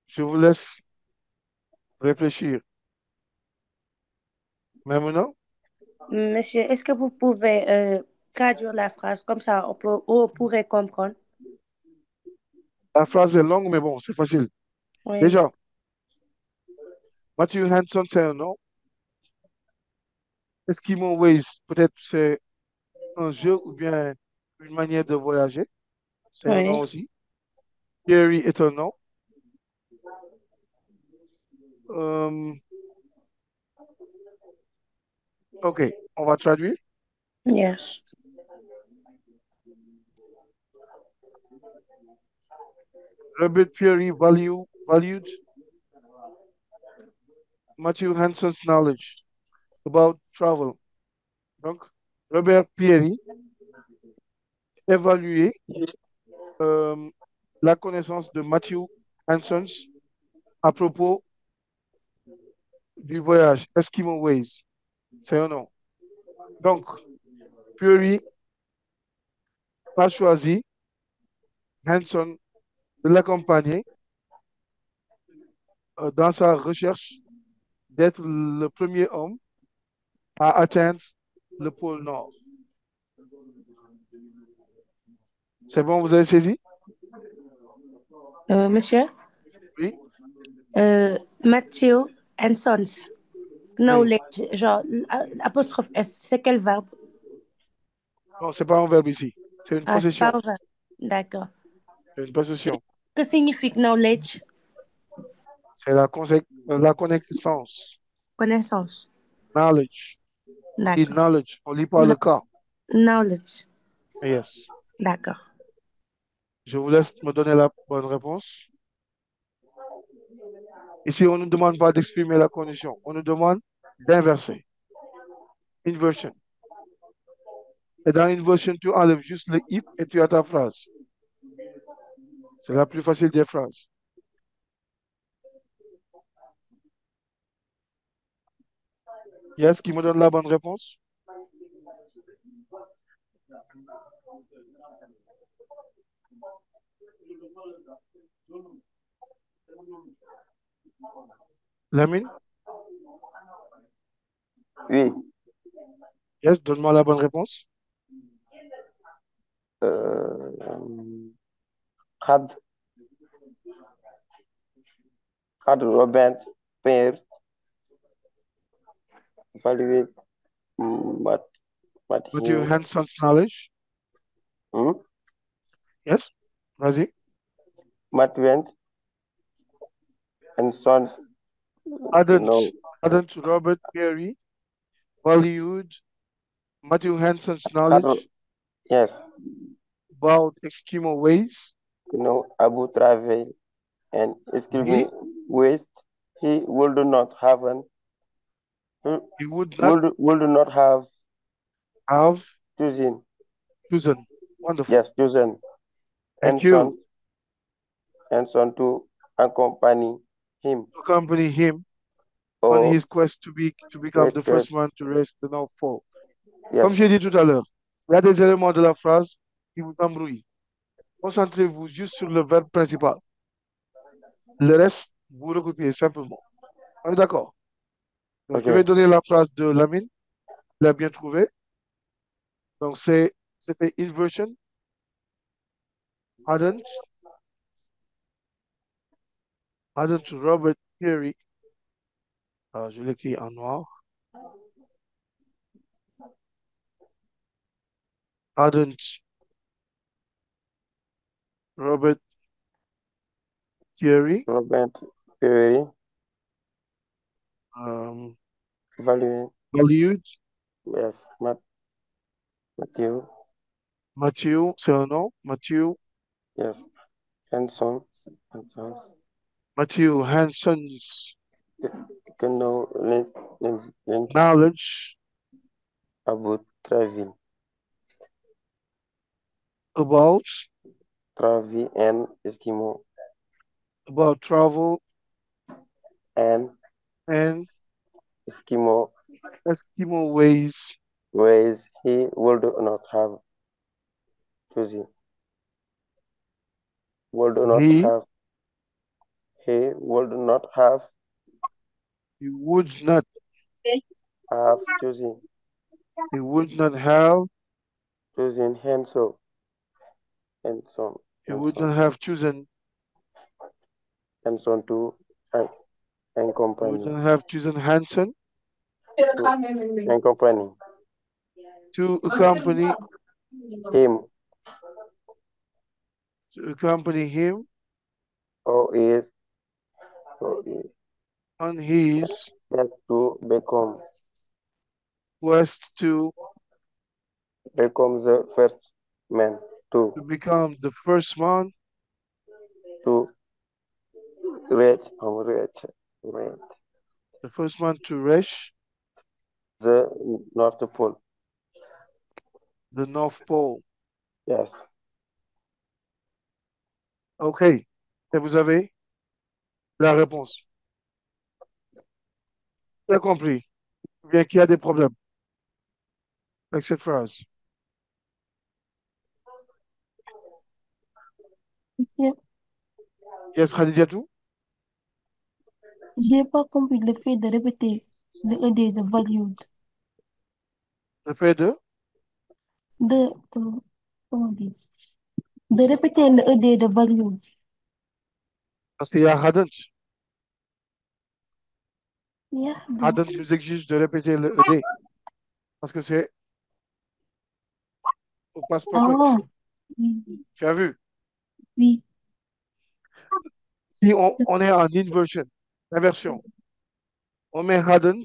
Je vous laisse réfléchir. Maintenant, Monsieur, est-ce que vous pouvez traduire la phrase comme ça on pourrait comprendre? la phrase est longue, mais bon, c'est facile. Oui, Déjà, Matthew Hanson, c'est un nom. Eskimo Ways, peut-être c'est un jeu ou bien une manière de voyager. C'est un nom oui. aussi. Pierre est un nom. Euh, ok, on va traduire. Yes. Robert Peary valued Matthew Hanson's knowledge about travel. Donc, Robert Peary évaluait la connaissance de Matthew Hanson à propos du voyage Eskimo Ways. C'est un nom. Donc, Peary a choisi Hanson de l'accompagner dans sa recherche d'être le premier homme à atteindre le pôle Nord. C'est bon, vous avez saisi? Monsieur, Oui? Matthew and Sons. Oui. Knowledge, genre, apostrophe S, c'est quel verbe? Non, c'est pas un verbe ici. C'est une Ah, c'est pas possession. un verbe. D'accord. C'est une possession. Que signifie knowledge? C'est la connaissance. Connaissance. Knowledge. On dit D'accord. knowledge. On lit pas le cas. Knowledge. Yes. D'accord. Je vous laisse me donner la bonne réponse. Ici, on ne nous demande pas d'exprimer la condition. On nous demande d'inverser. Inversion. Et dans inversion, tu enlèves juste le if et tu as ta phrase. C'est la plus facile des phrases. Yes, qui me donne la bonne réponse? Lamine? Oui. Yes, donne-moi la bonne réponse. Had Robert Peary evaluate Matthew Matthew Hanson's knowledge. hmm? Yes, vas-y. Matthew and Sons know Hadn't Robert Peary valued Matthew Hanson's knowledge yes, about Eskimo ways? Abu travel and Eskimo ways. He would not have He would not have chosen. Wonderful. Yes, chosen. Thank you. And son to accompany him on his quest to become the first man to reach the North Pole. Yes. Comme j'ai dit tout à l'heure, il y a des éléments de la phrase qui vous embrouillent. Concentrez-vous juste sur le verbe principal. Le reste, vous recopiez simplement. On est d'accord? Donc, Okay. je vais donner la phrase de Lamine. Il a bien trouvé. Donc, c'est fait inversion. Hadn't Robert Peary. Je l'écris en noir. Hadn't Robert Peary valued yes, Matthew, c'est un nom, Matthew. Yes, Hanson. Matthew Hanson's que know knowledge about travel about and Eskimo about travel and and Eskimo Eskimo ways ways he would not have chosen. Would not he have he would not have he would not chosen he would not have chosen Hanson he would not have chosen Hanson to and he would company not have chosen Hansen and company to accompany him him or is on his that to quest to become the first man to become the first man to reach the first man to reach the North Pole. the North Pole. Yes. OK. Et vous avez la réponse. J'ai compris. Ou bien qu'il y a des problèmes avec cette phrase. Monsieur, Yes, Khadijatou? j'ai pas compris le fait de répéter le ED de valued. Le fait de Comment dire? De répéter le ED de valued. parce qu'il y a hadn't. Yeah, Hadn't nous exige de répéter le ED. Parce que c'est au past perfect. Ah, oui, Tu as vu? oui. Si on est en inversion, inversion, on met hadn't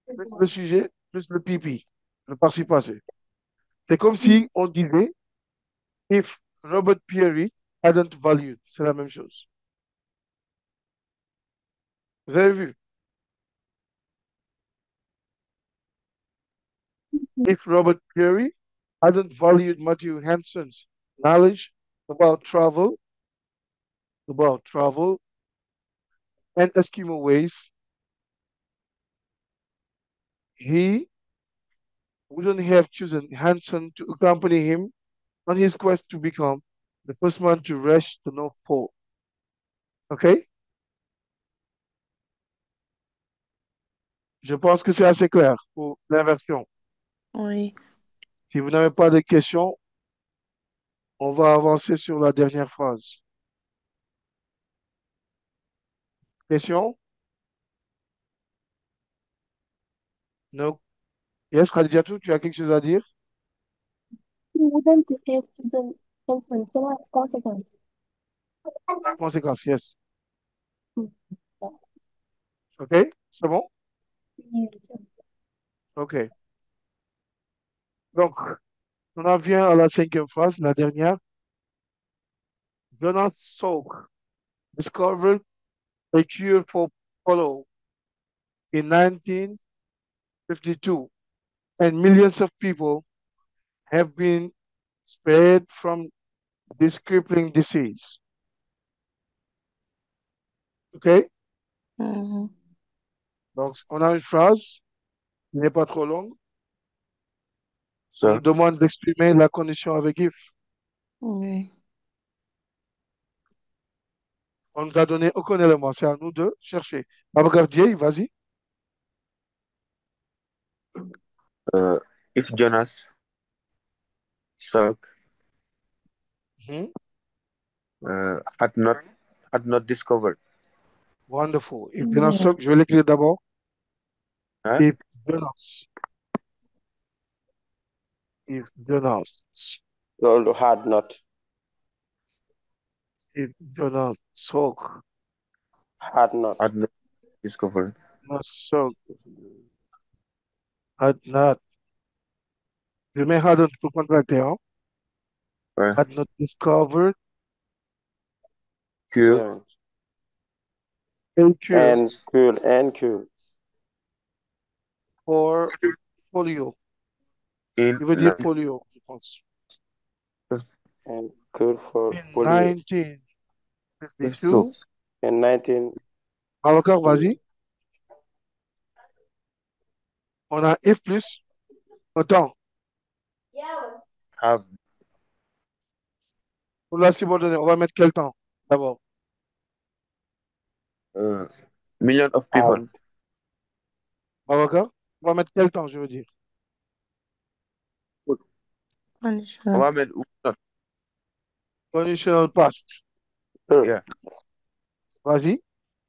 plus le sujet plus le PP, le participe passé. C'est comme si on disait if Robert Peary hadn't valued. C'est la même chose. Vous avez vu? If Robert Peary hadn't valued Matthew Hanson's knowledge about travel and Eskimo ways, he wouldn't have chosen Hanson to accompany him on his quest to become the first man to reach the North Pole. OK? Je pense que c'est assez clair pour l'inversion. Oui. Si vous n'avez pas de questions, on va avancer sur la dernière phrase. Question? No. Yes, Khadijatou, tu as quelque chose à dire? He wouldn't have chosen Hanson. C'est la conséquence. Conséquence, yes. Hmm. OK? C'est bon? Oui, OK. Donc, on en vient à la cinquième phrase, la dernière. Jonas Salk discovered a cure for polio in 1952, and millions of people have been spared from this crippling disease. OK? Mhm. Donc, on a une phrase qui n'est pas trop longue. On So, nous demande d'exprimer la condition avec if. Oui. On nous a donné aucun élément. C'est à nous de chercher. Babacardier, vas-y. if Jonas Salk Mhm. had not discovered, Wonderful. If Oui. Jonas Salk, je vais l'écrire d'abord. huh? If Jonas. If Jonas. Lord had not If Jonas Salk. had not discovered, Jonas Salk had not. Je mets hadn't pour contracter. Hein? uh, Had not discovered cure a cure and cool polio. In Il veut dire polio, je pense. And cure for In polio. 1952. In 19. Encore, vas-y. On a if plus un temps. Have. Pour la subordonnée, on va mettre quel temps d'abord? Million of people. Encore? On va mettre quel temps, je veux dire? On va mettre would not. Conditional past. Yeah. Vas-y,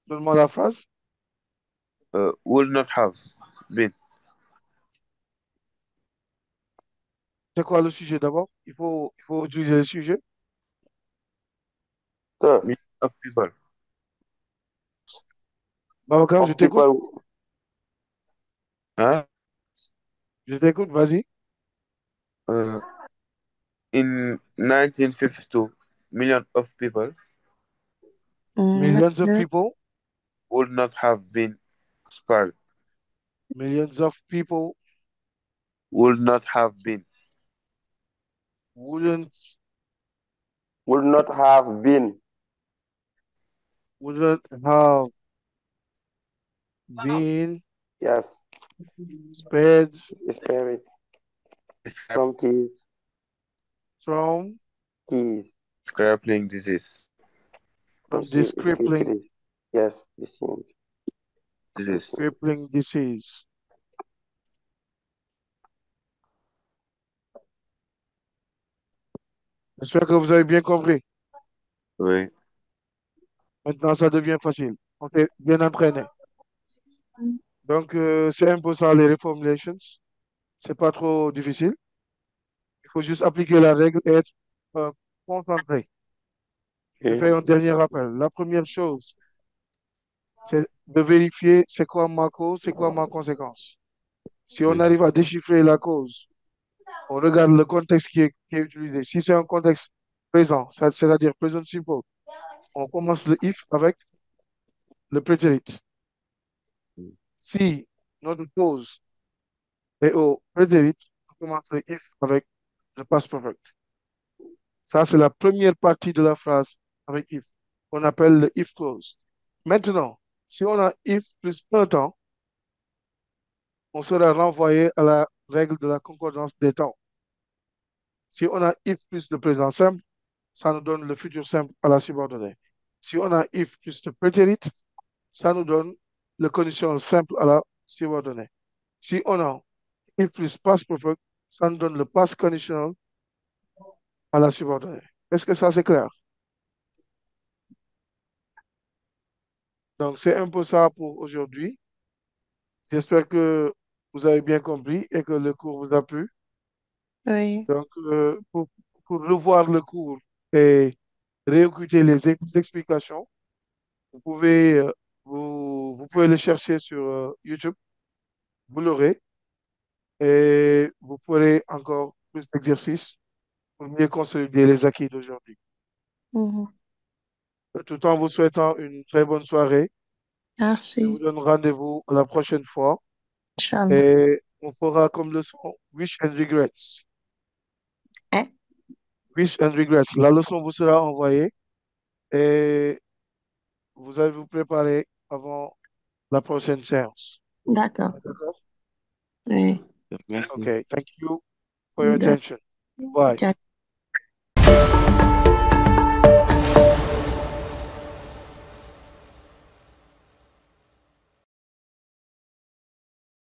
donne-moi la phrase. Would not have been. C'est quoi le sujet d'abord? Il faut utiliser le sujet. Million of people. Babacar, je t'écoute. Hein? Je t'écoute, vas-y. In 1952, million of people Millions of people. would not have been spared. Millions of people Would not have been. would not have been. Wouldn't have been. Yes. Spared. Spared. From keys. From. Keys. Crippling disease. From this crippling. Yes, disease. Crippling disease. J'espère que vous avez bien compris. Oui. Maintenant, ça devient facile. On est bien entraîné. Donc, c'est un peu ça les reformulations. C'est pas trop difficile. Il faut juste appliquer la règle et être concentré. Je fais un dernier rappel. La première chose, c'est de vérifier c'est quoi ma cause, c'est quoi ma conséquence. Si on arrive à déchiffrer la cause, on regarde le contexte qui est utilisé. Si c'est un contexte présent, c'est-à-dire present simple, on commence le if avec le prétérit. Si notre cause est au prétérit, on commence le if avec le past perfect. Ça, c'est la première partie de la phrase avec if. On appelle le if clause. Maintenant, si on a if plus un temps, on sera renvoyé à la règle de la concordance des temps. Si on a if plus le présent simple, ça nous donne le futur simple à la subordonnée. Si on a if plus le prétérit, ça nous donne le conditionnel simple à la subordonnée. Si on a if plus past perfect, ça nous donne le past conditional à la subordonnée. Est-ce que ça c'est clair? Donc, c'est un peu ça pour aujourd'hui. J'espère que vous avez bien compris et que le cours vous a plu. Oui. Donc, pour revoir le cours et réécouter les explications, vous pouvez, vous pouvez le chercher sur YouTube. Vous l'aurez et vous ferez encore plus d'exercices pour mieux consolider les acquis d'aujourd'hui. Tout en vous souhaitant une très bonne soirée. Merci. Je vous donne rendez-vous la prochaine fois. Inch'Allah. Et on fera comme leçon Wish and Regrets. Hein? Wish and Regrets. La leçon vous sera envoyée et vous allez vous préparer avant la prochaine séance. D'accord. D'accord? Oui. Merci. Okay, thank you for your attention. Bye.